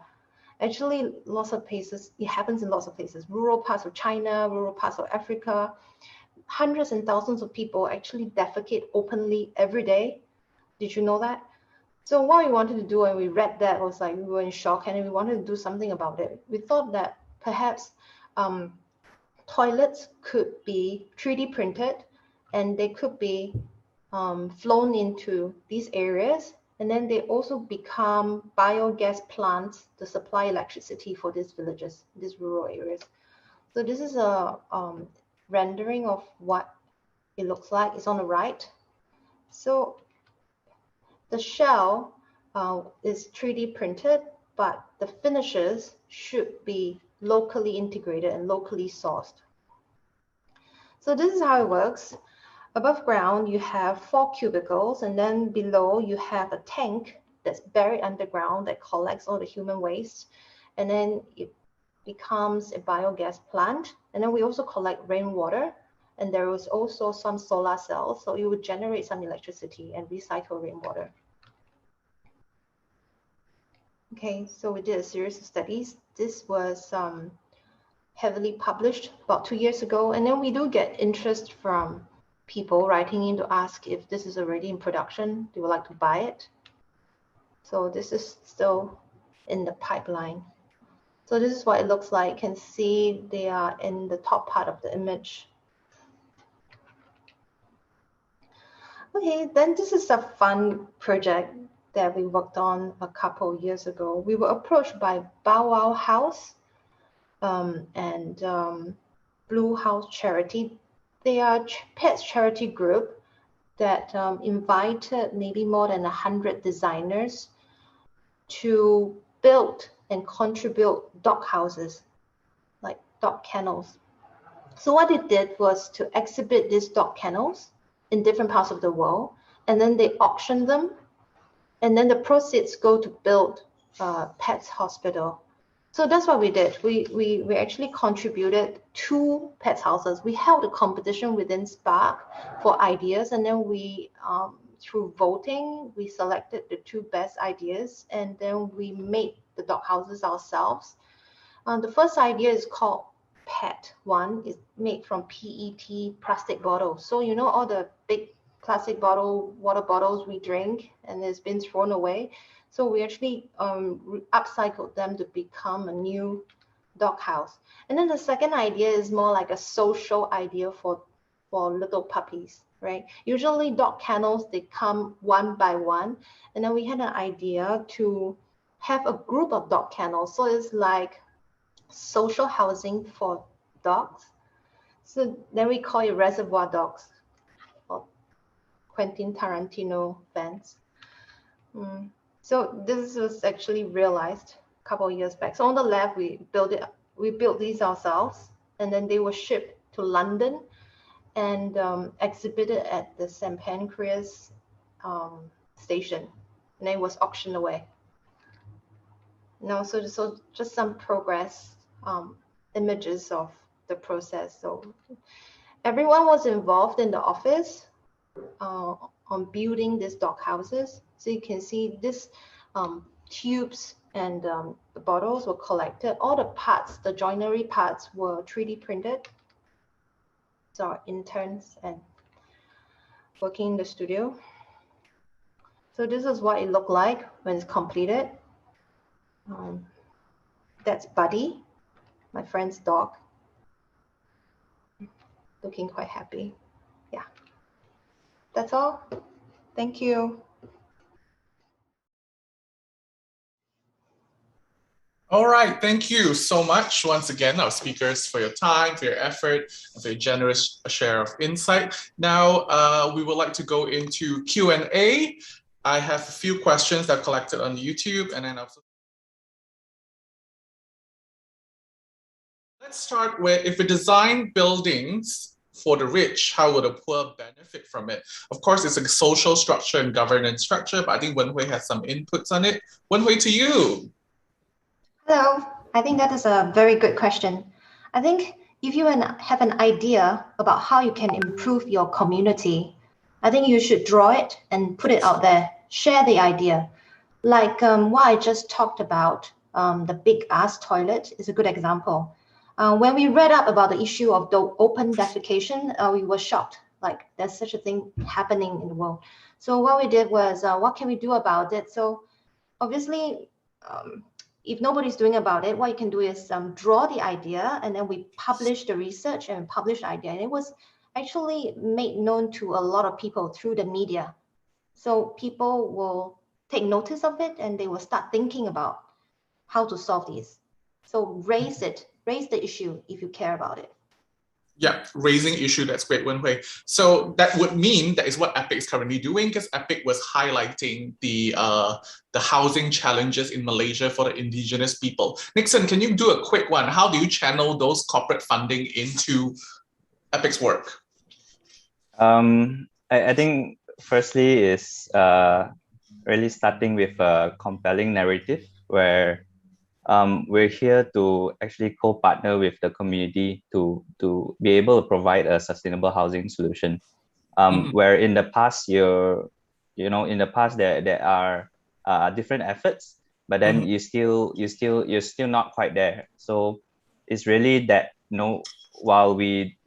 Actually, lots of places, it happens in lots of places, rural parts of China, rural parts of Africa. Hundreds and thousands of people actually defecate openly every day. Did you know that? So what we wanted to do when we read that was like, we were in shock, and we wanted to do something about it. We thought that perhaps toilets could be 3D printed, and they could be flown into these areas, and then they also become biogas plants to supply electricity for these villages, these rural areas. So this is a rendering of what it looks like. It's on the right. So the shell is 3D printed, but the finishes should be locally integrated and locally sourced. So this is how it works. Above ground, you have 4 cubicles, and then below you have a tank that's buried underground that collects all the human waste, and then it becomes a biogas plant. And then we also collect rainwater, and there was also some solar cells, so it would generate some electricity and recycle rainwater. Okay, so we did a series of studies. This was heavily published about 2 years ago, and then we do get interest from people writing in to ask if this is already in production, they would like to buy it. So this is still in the pipeline. So this is what it looks like. You can see they are in the top part of the image. Okay, then this is a fun project that we worked on a couple years ago. We were approached by Bow Wow House and Blue House Charity. They are pets charity group that invited maybe more than 100 designers to build and contribute dog houses, like dog kennels. So what they did was to exhibit these dog kennels in different parts of the world, and then they auction them, and then the proceeds go to build Pets Hospital. So that's what we did. We actually contributed 2 pets houses. We held a competition within Spark for ideas, and then we, through voting, we selected the 2 best ideas, and then we made the dog houses ourselves. The first idea is called PET. One is made from PET plastic bottles. So you know all the big plastic water bottles we drink, and it's been thrown away. So we actually upcycled them to become a new dog house. And then the second idea is more like a social idea for little puppies, right? Usually dog kennels, they come one by one. And then we had an idea to have a group of dog kennels. So it's like social housing for dogs. So then we call it Reservoir Dogs, or Quentin Tarantino fans. So this was actually realized a couple of years back. So on the left, we built these ourselves, and then they were shipped to London and exhibited at the St. Pancras station, and it was auctioned away. Now, so just some progress images of the process. So, everyone was involved in the office on building these dog houses. So you can see this tubes and the bottles were collected. All the parts, the joinery parts, were 3D printed. So our interns and working in the studio. So this is what it looked like when it's completed. That's Buddy, my friend's dog, looking quite happy. Yeah, that's all. Thank you. All right, thank you so much once again, our speakers, for your time, for your effort, and for your generous share of insight. Now, we would like to go into Q&A. I have a few questions that I collected on YouTube, and then also. Let's start with, if we design buildings for the rich, how would the poor benefit from it? Of course, it's a social structure and governance structure, but I think Wenhui has some inputs on it. Wenhui, to you. Hello, I think that is a very good question. I think if you have an idea about how you can improve your community, I think you should draw it and put it out there, share the idea. Like what I just talked about, the big ass toilet is a good example. When we read up about the issue of the open defecation, we were shocked, like there's such a thing happening in the world. So what we did was, what can we do about it? So obviously, if nobody's doing about it, what you can do is draw the idea, and then we publish the research and publish the idea. And it was actually made known to a lot of people through the media. So people will take notice of it, and they will start thinking about how to solve these. So raise the issue if you care about it. Yeah, raising issue, that's great, Wenhui. So that would mean that is what Epic is currently doing, because Epic was highlighting the housing challenges in Malaysia for the indigenous people. Nixon, can you do a quick one? How do you channel those corporate funding into Epic's work? I think firstly is really starting with a compelling narrative where we're here to actually co-partner with the community to be able to provide a sustainable housing solution. Where in the past there are different efforts, but then you're still not quite there. So it's really that, while we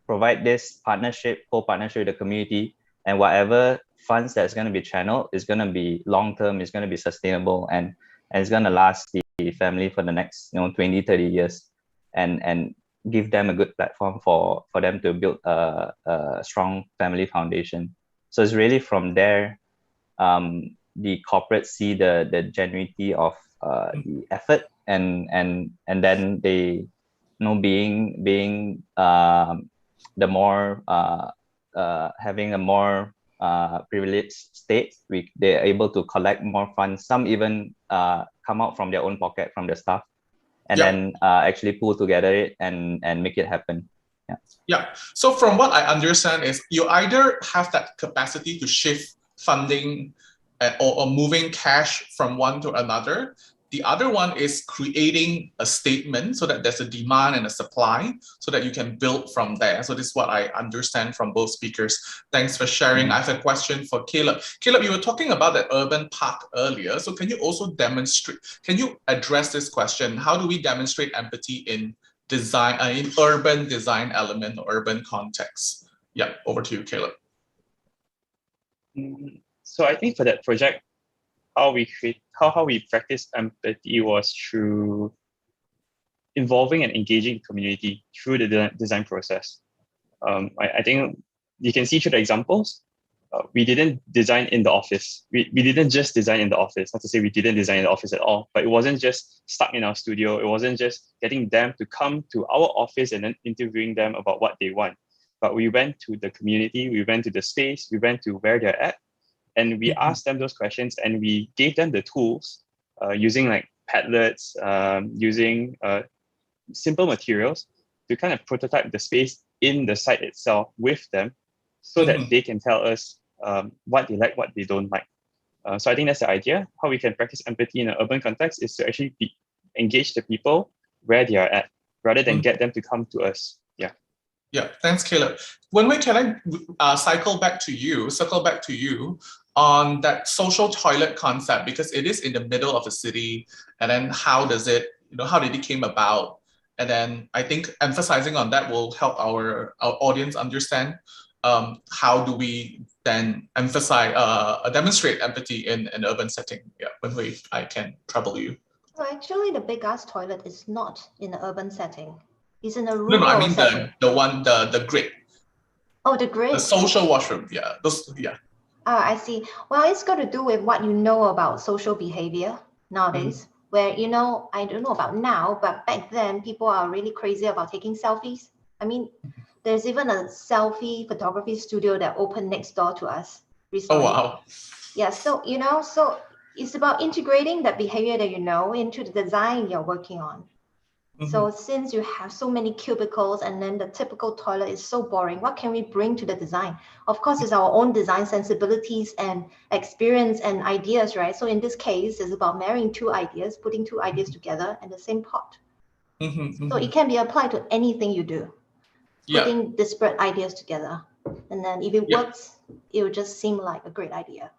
provide this co-partnership with the community, and whatever funds that's going to be channeled is going to be long-term, it's going to be sustainable, and it's going to last the family for the next 20, 30 years, and give them a good platform for them to build a strong family foundation. So it's really from there, the corporates see the genuinity of the effort, and then they, being the more having a more privileged state, they're able to collect more funds. Some even come out from their own pocket, from the staff, and then actually pull together it and make it happen. Yeah. So from what I understand is, you either have that capacity to shift funding or moving cash from one to another. The other one is creating a statement so that there's a demand and a supply so that you can build from there. So this is what I understand from both speakers. Thanks for sharing. I have a question for Caleb. Caleb, you were talking about the urban park earlier. So can you also can you address this question? How do we demonstrate empathy in design, in urban design element or urban context? Yeah, over to you, Caleb. So I think for that project, how we practice empathy was through involving and engaging the community through the design process. I think you can see through the examples, we didn't design in the office. We didn't just design in the office. Not to say we didn't design in the office at all, but it wasn't just stuck in our studio. It wasn't just getting them to come to our office and then interviewing them about what they want. But we went to the community, we went to the space, we went to where they're at, and we asked them those questions, and we gave them the tools using like Padlets, using simple materials to kind of prototype the space in the site itself with them, so that they can tell us what they like, what they don't like. So I think that's the idea. How we can practice empathy in an urban context is to actually engage the people where they are at, rather than get them to come to us. Yeah. Yeah, thanks, Caleb. Can I circle back to you on that social toilet concept, because it is in the middle of the city, and then how did it came about? And then I think emphasizing on that will help our audience understand how do we then demonstrate empathy in an urban setting. Yeah, Wenhui, I can trouble you. Well, actually, the big ass toilet is not in an urban setting. It's in a No, rural I mean setting. the grid. Oh, the grid. The social washroom. Yeah, those. Yeah. I see. Well, it's got to do with what you know about social behavior nowadays, where, I don't know about now, but back then people are really crazy about taking selfies. I mean, there's even a selfie photography studio that opened next door to us recently. Oh, wow. Yeah, so, so it's about integrating that behavior that you know into the design you're working on. So since you have so many cubicles and then the typical toilet is so boring, what can we bring to the design? Of course, it's our own design sensibilities and experience and ideas, right? So in this case, it's about marrying two ideas, putting two ideas together in the same pot. So it can be applied to anything you do, putting disparate ideas together. And then if it works, it will just seem like a great idea.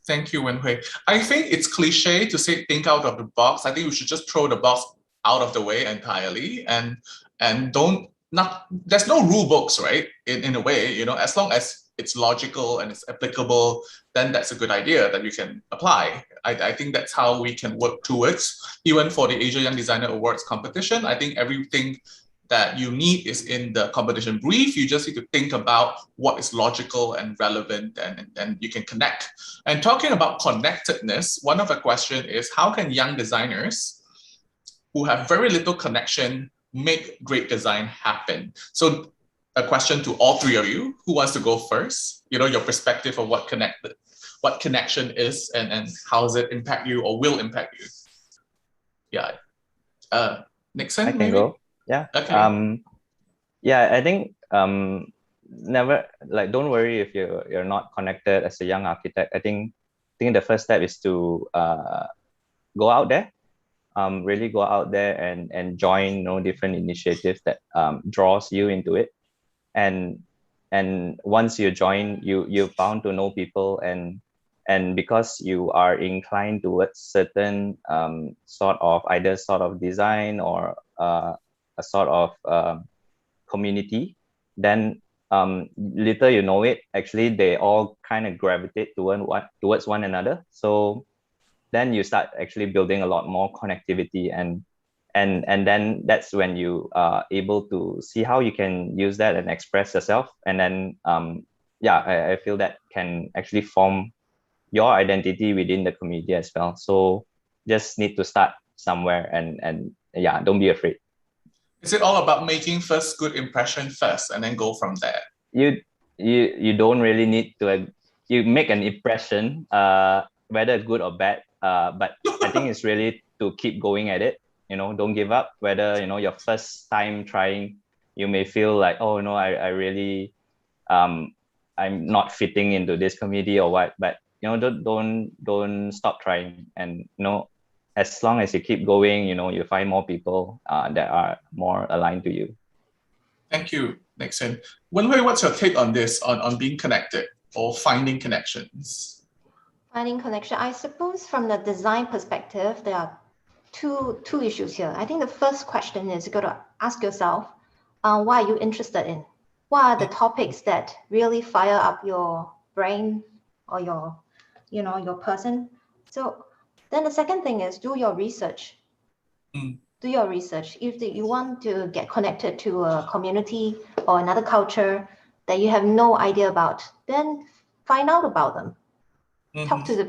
Thank you, Wenhui. I think it's cliche to say think out of the box. I think we should just throw the box out of the way entirely and there's no rule books, right? In a way, as long as it's logical and it's applicable, then that's a good idea that you can apply. I think that's how we can work towards, even for the Asia Young Designer Awards competition. I think everything that you need is in the competition brief. You just need to think about what is logical and relevant, and you can connect. And talking about connectedness, one of the questions is how can young designers who have very little connection make great design happen? So a question to all three of you. Who wants to go first? Your perspective of what connection is and how does it impact you or will impact you? Yeah. Nixon, I can maybe? go. Yeah. Okay. Yeah, I think never don't worry if you're not connected as a young architect. I think the first step is to go out there. Really go out there and join different initiatives that draws you into it, and once you join, you're bound to know people, and because you are inclined towards certain sort of design or a sort of community, then little you know it, actually they all kind of gravitate towards one another. So then you start actually building a lot more connectivity, and then that's when you are able to see how you can use that and express yourself. And then I feel that can actually form your identity within the community as well. So just need to start somewhere, and don't be afraid. Is it all about making first good impression first and then go from there? You don't really need to. You make an impression, whether good or bad. But I think it's really to keep going at it. Don't give up. Whether your first time trying, you may feel like, oh no, I really I'm not fitting into this community or what. But don't stop trying. And as long as you keep going, you find more people that are more aligned to you. Thank you, Nixon. Wenhui, what's your take on this, on being connected or finding connections? Finding connection, I suppose from the design perspective, there are two issues here. I think the first question is you got to ask yourself, what are you interested in? What are the topics that really fire up your brain or your person? So then the second thing is do your research. Do your research. If you want to get connected to a community or another culture that you have no idea about, then find out about them. Talk to the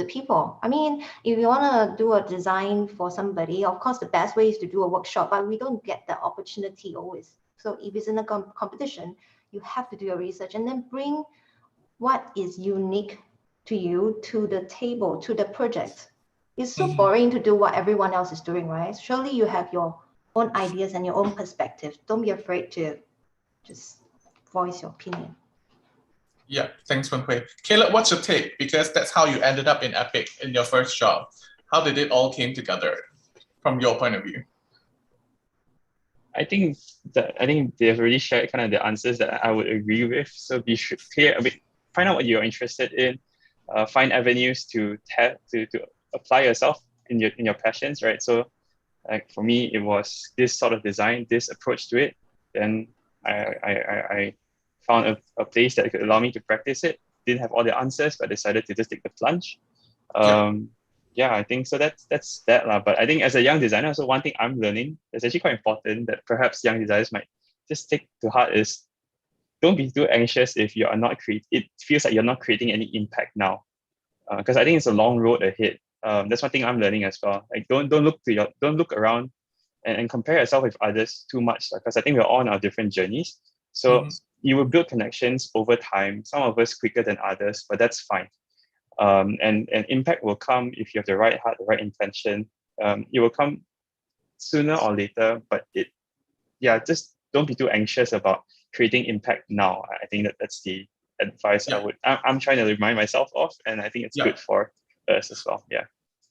people. I mean, if you want to do a design for somebody, of course, the best way is to do a workshop, but we don't get that opportunity always. So if it's in a competition, you have to do your research and then bring what is unique to you to the table, to the project. It's so boring to do what everyone else is doing, right? Surely you have your own ideas and your own perspective. Don't be afraid to just voice your opinion. Yeah, thanks, Wenhui. Caleb, what's your take? Because that's how you ended up in Epic in your first job. How did it all came together from your point of view? I think they've already shared kind of the answers that I would agree with. So be clear, find out what you're interested in, find avenues to apply yourself in your passions, right? So like for me, it was this sort of design, this approach to it. Then I found a place that could allow me to practice it. Didn't have all the answers, but decided to just take the plunge. Yeah, I think so. That's that lah. But I think as a young designer, so one thing I'm learning that's actually quite important that perhaps young designers might just take to heart is don't be too anxious if you are not it feels like you're not creating any impact now, because I think it's a long road ahead. That's one thing I'm learning as well. Like don't look around and compare yourself with others too much, because I think we're all on our different journeys. So you will build connections over time. Some of us quicker than others, but that's fine. And impact will come if you have the right heart, the right intention. It will come sooner or later, but just don't be too anxious about creating impact now. I think that's the advice I'm trying to remind myself of, and I think it's good for us as well.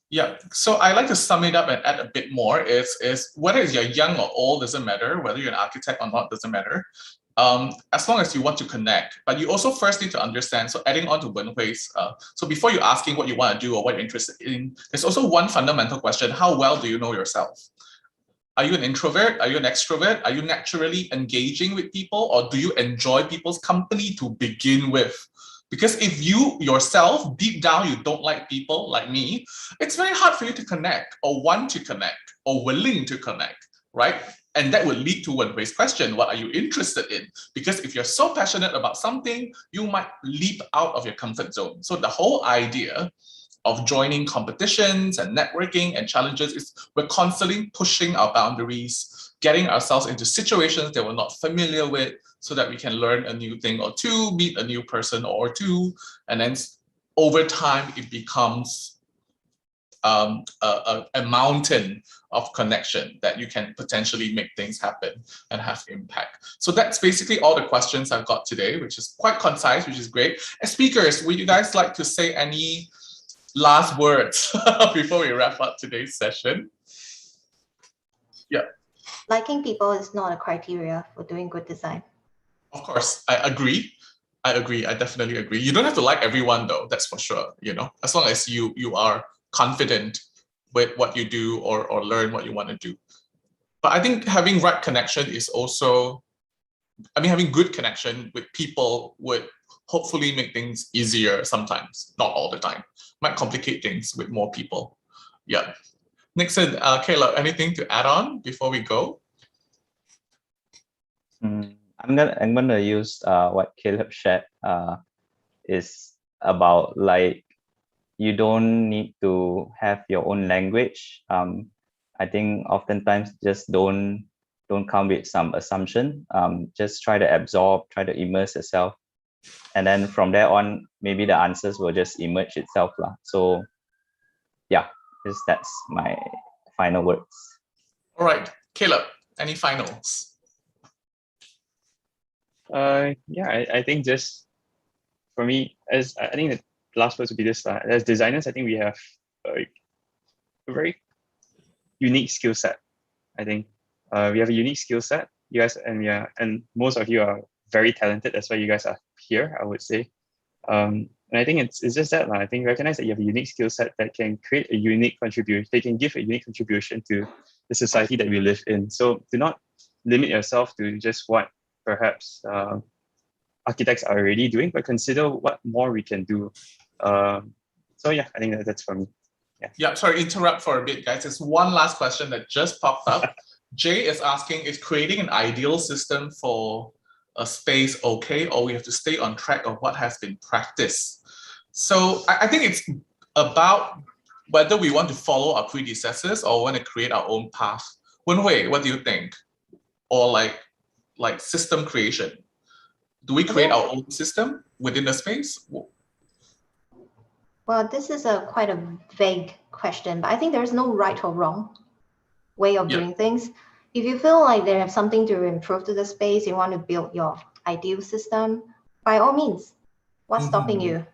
Yeah, so I like to sum it up and add a bit more is whether you're young or old doesn't matter, whether you're an architect or not doesn't matter. As long as you want to connect, but you also first need to understand, so adding on to Wenhui's, so before you asking what you want to do or what you're interested in, there's also one fundamental question: how well do you know yourself? Are you an introvert? Are you an extrovert? Are you naturally engaging with people, or do you enjoy people's company to begin with? Because if you yourself, deep down, you don't like people like me, it's very hard for you to connect or want to connect or willing to connect, right? And that would lead to Wenhui's question, what are you interested in? Because if you're so passionate about something, you might leap out of your comfort zone. So the whole idea of joining competitions and networking and challenges is we're constantly pushing our boundaries, getting ourselves into situations that we're not familiar with so that we can learn a new thing or two, meet a new person or two, and then over time it becomes a mountain of connection that you can potentially make things happen and have impact. So that's basically all the questions I've got today, which is quite concise, which is great. As speakers, would you guys like to say any last words before we wrap up today's session? Yeah. Liking people is not a criteria for doing good design. Of course, I agree. I definitely agree. You don't have to like everyone though, that's for sure, as long as you are confident with what you do or learn what you want to do. But I think having right connection is also, having good connection with people would hopefully make things easier sometimes, not all the time. Might complicate things with more people. Yeah. Nixon, Caleb, anything to add on before we go? I'm gonna use what Caleb shared is about like you don't need to have your own language. I think oftentimes just don't come with some assumption. Just try to absorb, try to immerse yourself. And then from there on, maybe the answers will just emerge itself. So yeah, that's my final words. All right, Caleb, any finals? I think just for me, I think the last words would be this. As designers, I think we have a very unique skill set. I think we have a unique skill set. You guys and most of you are very talented. That's why you guys are here, I would say. And I think it's just that. I think recognize that you have a unique skill set that can create a unique contribution. They can give a unique contribution to the society that we live in. So do not limit yourself to just what perhaps architects are already doing, but consider what more we can do. So yeah, I think that's for me. Yeah, sorry, interrupt for a bit, guys. There's one last question that just popped up. Jay is asking, is creating an ideal system for a space okay, or we have to stay on track of what has been practiced? So I think it's about whether we want to follow our predecessors or want to create our own path. Wenhui, what do you think? Or like system creation? Do we create our own system within the space? Well, this is quite a vague question, but I think there's no right or wrong way of doing things. If you feel like they have something to improve to the space, you want to build your ideal system, by all means, what's stopping you?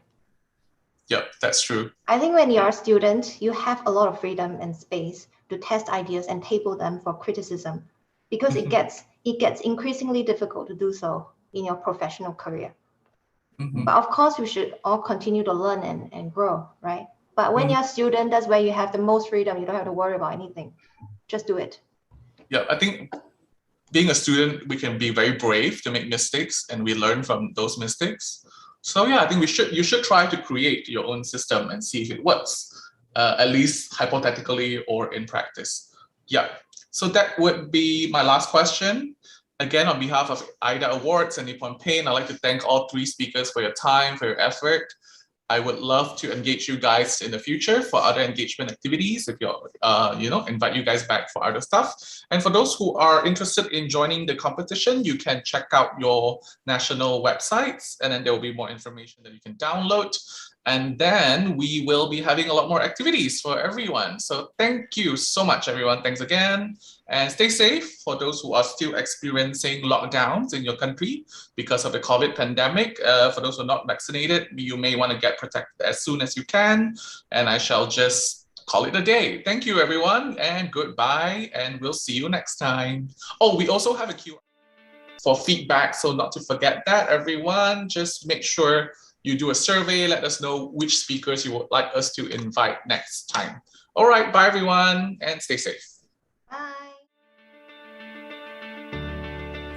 Yeah, that's true. I think when you're a student, you have a lot of freedom and space to test ideas and table them for criticism. because it gets increasingly difficult to do so in your professional career. But of course, we should all continue to learn and grow, right? But when you're a student, that's where you have the most freedom. You don't have to worry about anything. Just do it. Yeah, I think being a student, we can be very brave to make mistakes, and we learn from those mistakes. So yeah, I think you should try to create your own system and see if it works, at least hypothetically or in practice. Yeah, so that would be my last question. Again, on behalf of AYDA Awards and Nippon Paint, I'd like to thank all three speakers for your time, for your effort. I would love to engage you guys in the future for other engagement activities. If you're, invite you guys back for other stuff. And for those who are interested in joining the competition, you can check out your national websites, and then there will be more information that you can download. And then we will be having a lot more activities for everyone. So thank you so much, everyone. Thanks again. And stay safe for those who are still experiencing lockdowns in your country because of the COVID pandemic. For those who are not vaccinated, you may want to get protected as soon as you can. And I shall just call it a day. Thank you, everyone, and goodbye. And we'll see you next time. Oh, we also have a Q&A for feedback. So not to forget that, everyone, just make sure you do a survey, let us know which speakers you would like us to invite next time. All right, bye everyone, and stay safe. Bye.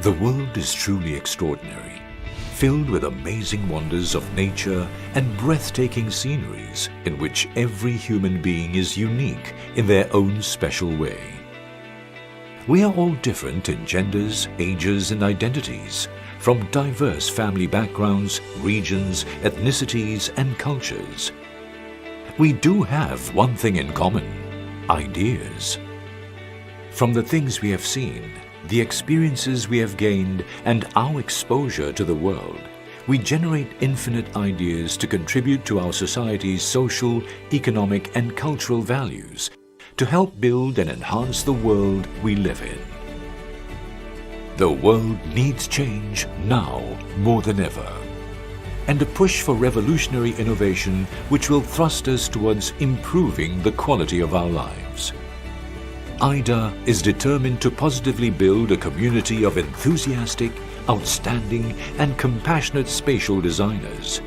The world is truly extraordinary, filled with amazing wonders of nature and breathtaking sceneries in which every human being is unique in their own special way. We are all different in genders, ages, and identities, from diverse family backgrounds, regions, ethnicities, and cultures. We do have one thing in common: ideas. From the things we have seen, the experiences we have gained, and our exposure to the world, we generate infinite ideas to contribute to our society's social, economic, and cultural values, to help build and enhance the world we live in. The world needs change now more than ever, and a push for revolutionary innovation which will thrust us towards improving the quality of our lives. AYDA is determined to positively build a community of enthusiastic, outstanding, and compassionate spatial designers.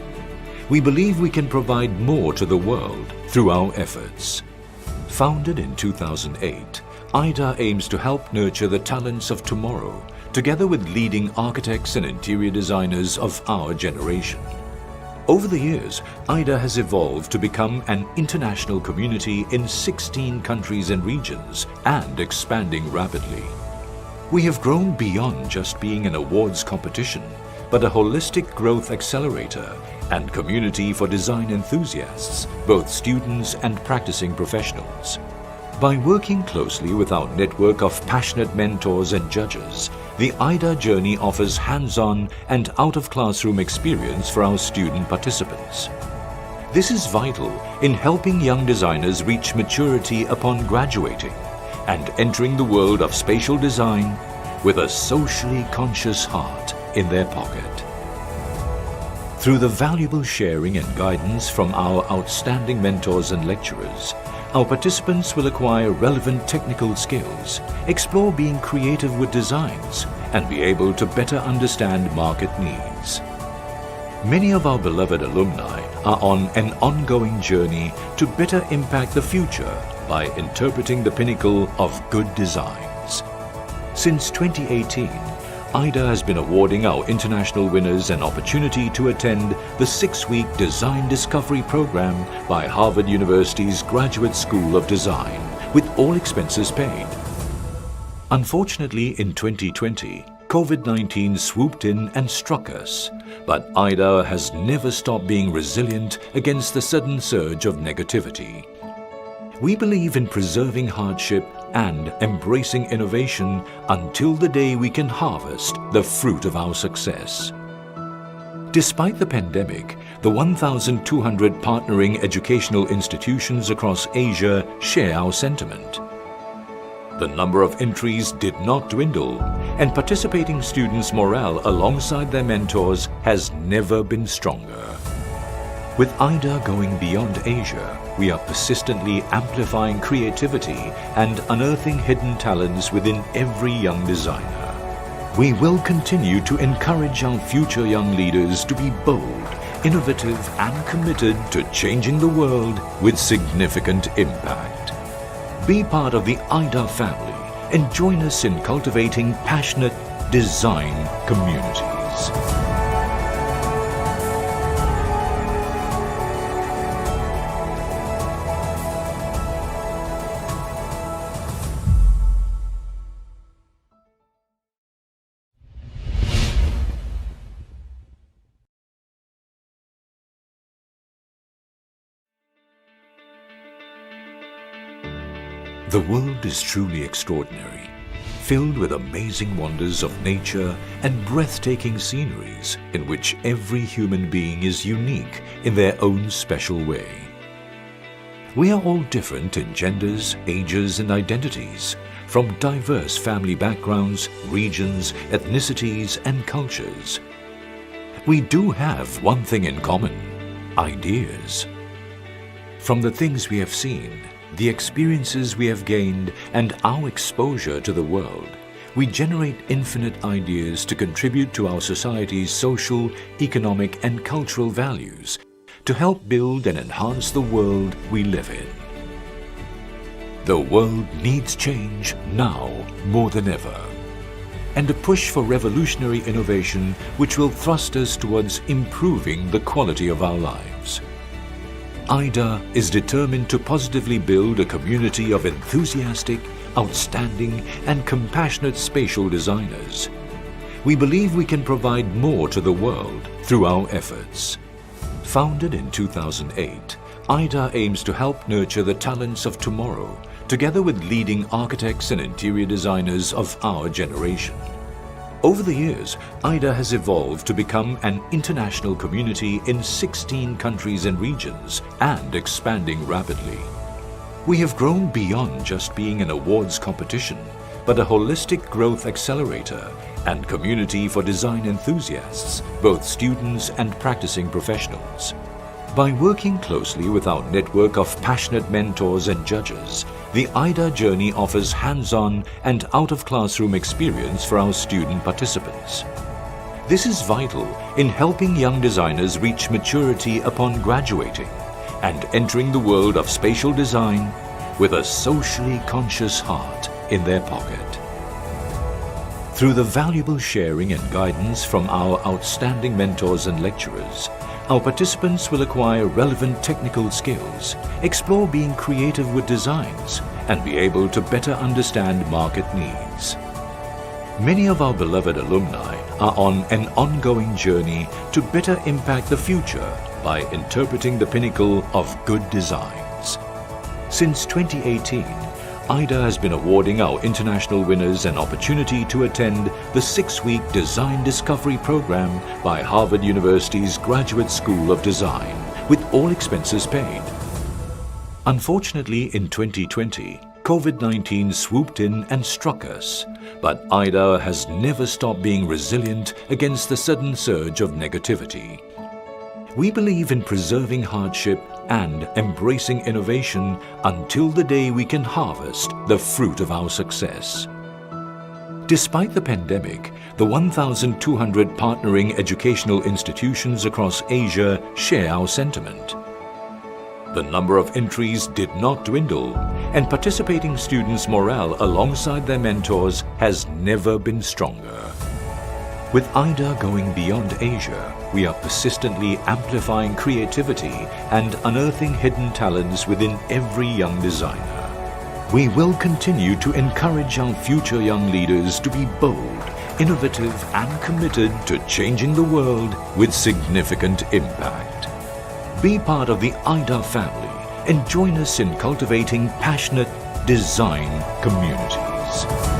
We believe we can provide more to the world through our efforts. Founded in 2008, AYDA aims to help nurture the talents of tomorrow, together with leading architects and interior designers of our generation. Over the years, AYDA has evolved to become an international community in 16 countries and regions, and expanding rapidly. We have grown beyond just being an awards competition, but a holistic growth accelerator and community for design enthusiasts, both students and practicing professionals. By working closely with our network of passionate mentors and judges, the AYDA journey offers hands-on and out-of-classroom experience for our student participants. This is vital in helping young designers reach maturity upon graduating and entering the world of spatial design with a socially conscious heart in their pocket. Through the valuable sharing and guidance from our outstanding mentors and lecturers, our participants will acquire relevant technical skills, explore being creative with designs, and be able to better understand market needs. Many of our beloved alumni are on an ongoing journey to better impact the future by interpreting the pinnacle of good designs. Since 2018, AYDA has been awarding our international winners an opportunity to attend the 6-week Design Discovery Program by Harvard University's Graduate School of Design, with all expenses paid. Unfortunately, in 2020, COVID-19 swooped in and struck us, but AYDA has never stopped being resilient against the sudden surge of negativity. We believe in preserving hardship and embracing innovation until the day we can harvest the fruit of our success. Despite the pandemic, the 1,200 partnering educational institutions across Asia share our sentiment. The number of entries did not dwindle, and participating students' morale alongside their mentors has never been stronger. With AYDA going beyond Asia, we are persistently amplifying creativity and unearthing hidden talents within every young designer. We will continue to encourage our future young leaders to be bold, innovative and committed to changing the world with significant impact. Be part of the AYDA family and join us in cultivating passionate design communities. The world is truly extraordinary, filled with amazing wonders of nature and breathtaking sceneries in which every human being is unique in their own special way. We are all different in genders, ages and identities, from diverse family backgrounds, regions, ethnicities and cultures. We do have one thing in common: ideas. From the things we have seen, the experiences we have gained and our exposure to the world, we generate infinite ideas to contribute to our society's social, economic and cultural values, to help build and enhance the world we live in. The world needs change now more than ever, and a push for revolutionary innovation which will thrust us towards improving the quality of our lives. AYDA is determined to positively build a community of enthusiastic, outstanding and compassionate spatial designers. We believe we can provide more to the world through our efforts. Founded in 2008, AYDA aims to help nurture the talents of tomorrow, together with leading architects and interior designers of our generation. Over the years, AYDA has evolved to become an international community in 16 countries and regions and expanding rapidly. We have grown beyond just being an awards competition, but a holistic growth accelerator and community for design enthusiasts, both students and practicing professionals. By working closely with our network of passionate mentors and judges, the AYDA journey offers hands-on and out-of-classroom experience for our student participants. This is vital in helping young designers reach maturity upon graduating and entering the world of spatial design with a socially conscious heart in their pocket. Through the valuable sharing and guidance from our outstanding mentors and lecturers, our participants will acquire relevant technical skills, explore being creative with designs, and be able to better understand market needs. Many of our beloved alumni are on an ongoing journey to better impact the future by interpreting the pinnacle of good designs. Since 2018, AYDA has been awarding our international winners an opportunity to attend the 6-week Design Discovery Program by Harvard University's Graduate School of Design, with all expenses paid. Unfortunately, in 2020, COVID-19 swooped in and struck us, but AYDA has never stopped being resilient against the sudden surge of negativity. We believe in preserving hardship and embracing innovation until the day we can harvest the fruit of our success. Despite the pandemic, the 1,200 partnering educational institutions across Asia share our sentiment. The number of entries did not dwindle, and participating students' morale alongside their mentors has never been stronger. With AYDA going beyond Asia, we are persistently amplifying creativity and unearthing hidden talents within every young designer. We will continue to encourage our future young leaders to be bold, innovative and committed to changing the world with significant impact. Be part of the AYDA family and join us in cultivating passionate design communities.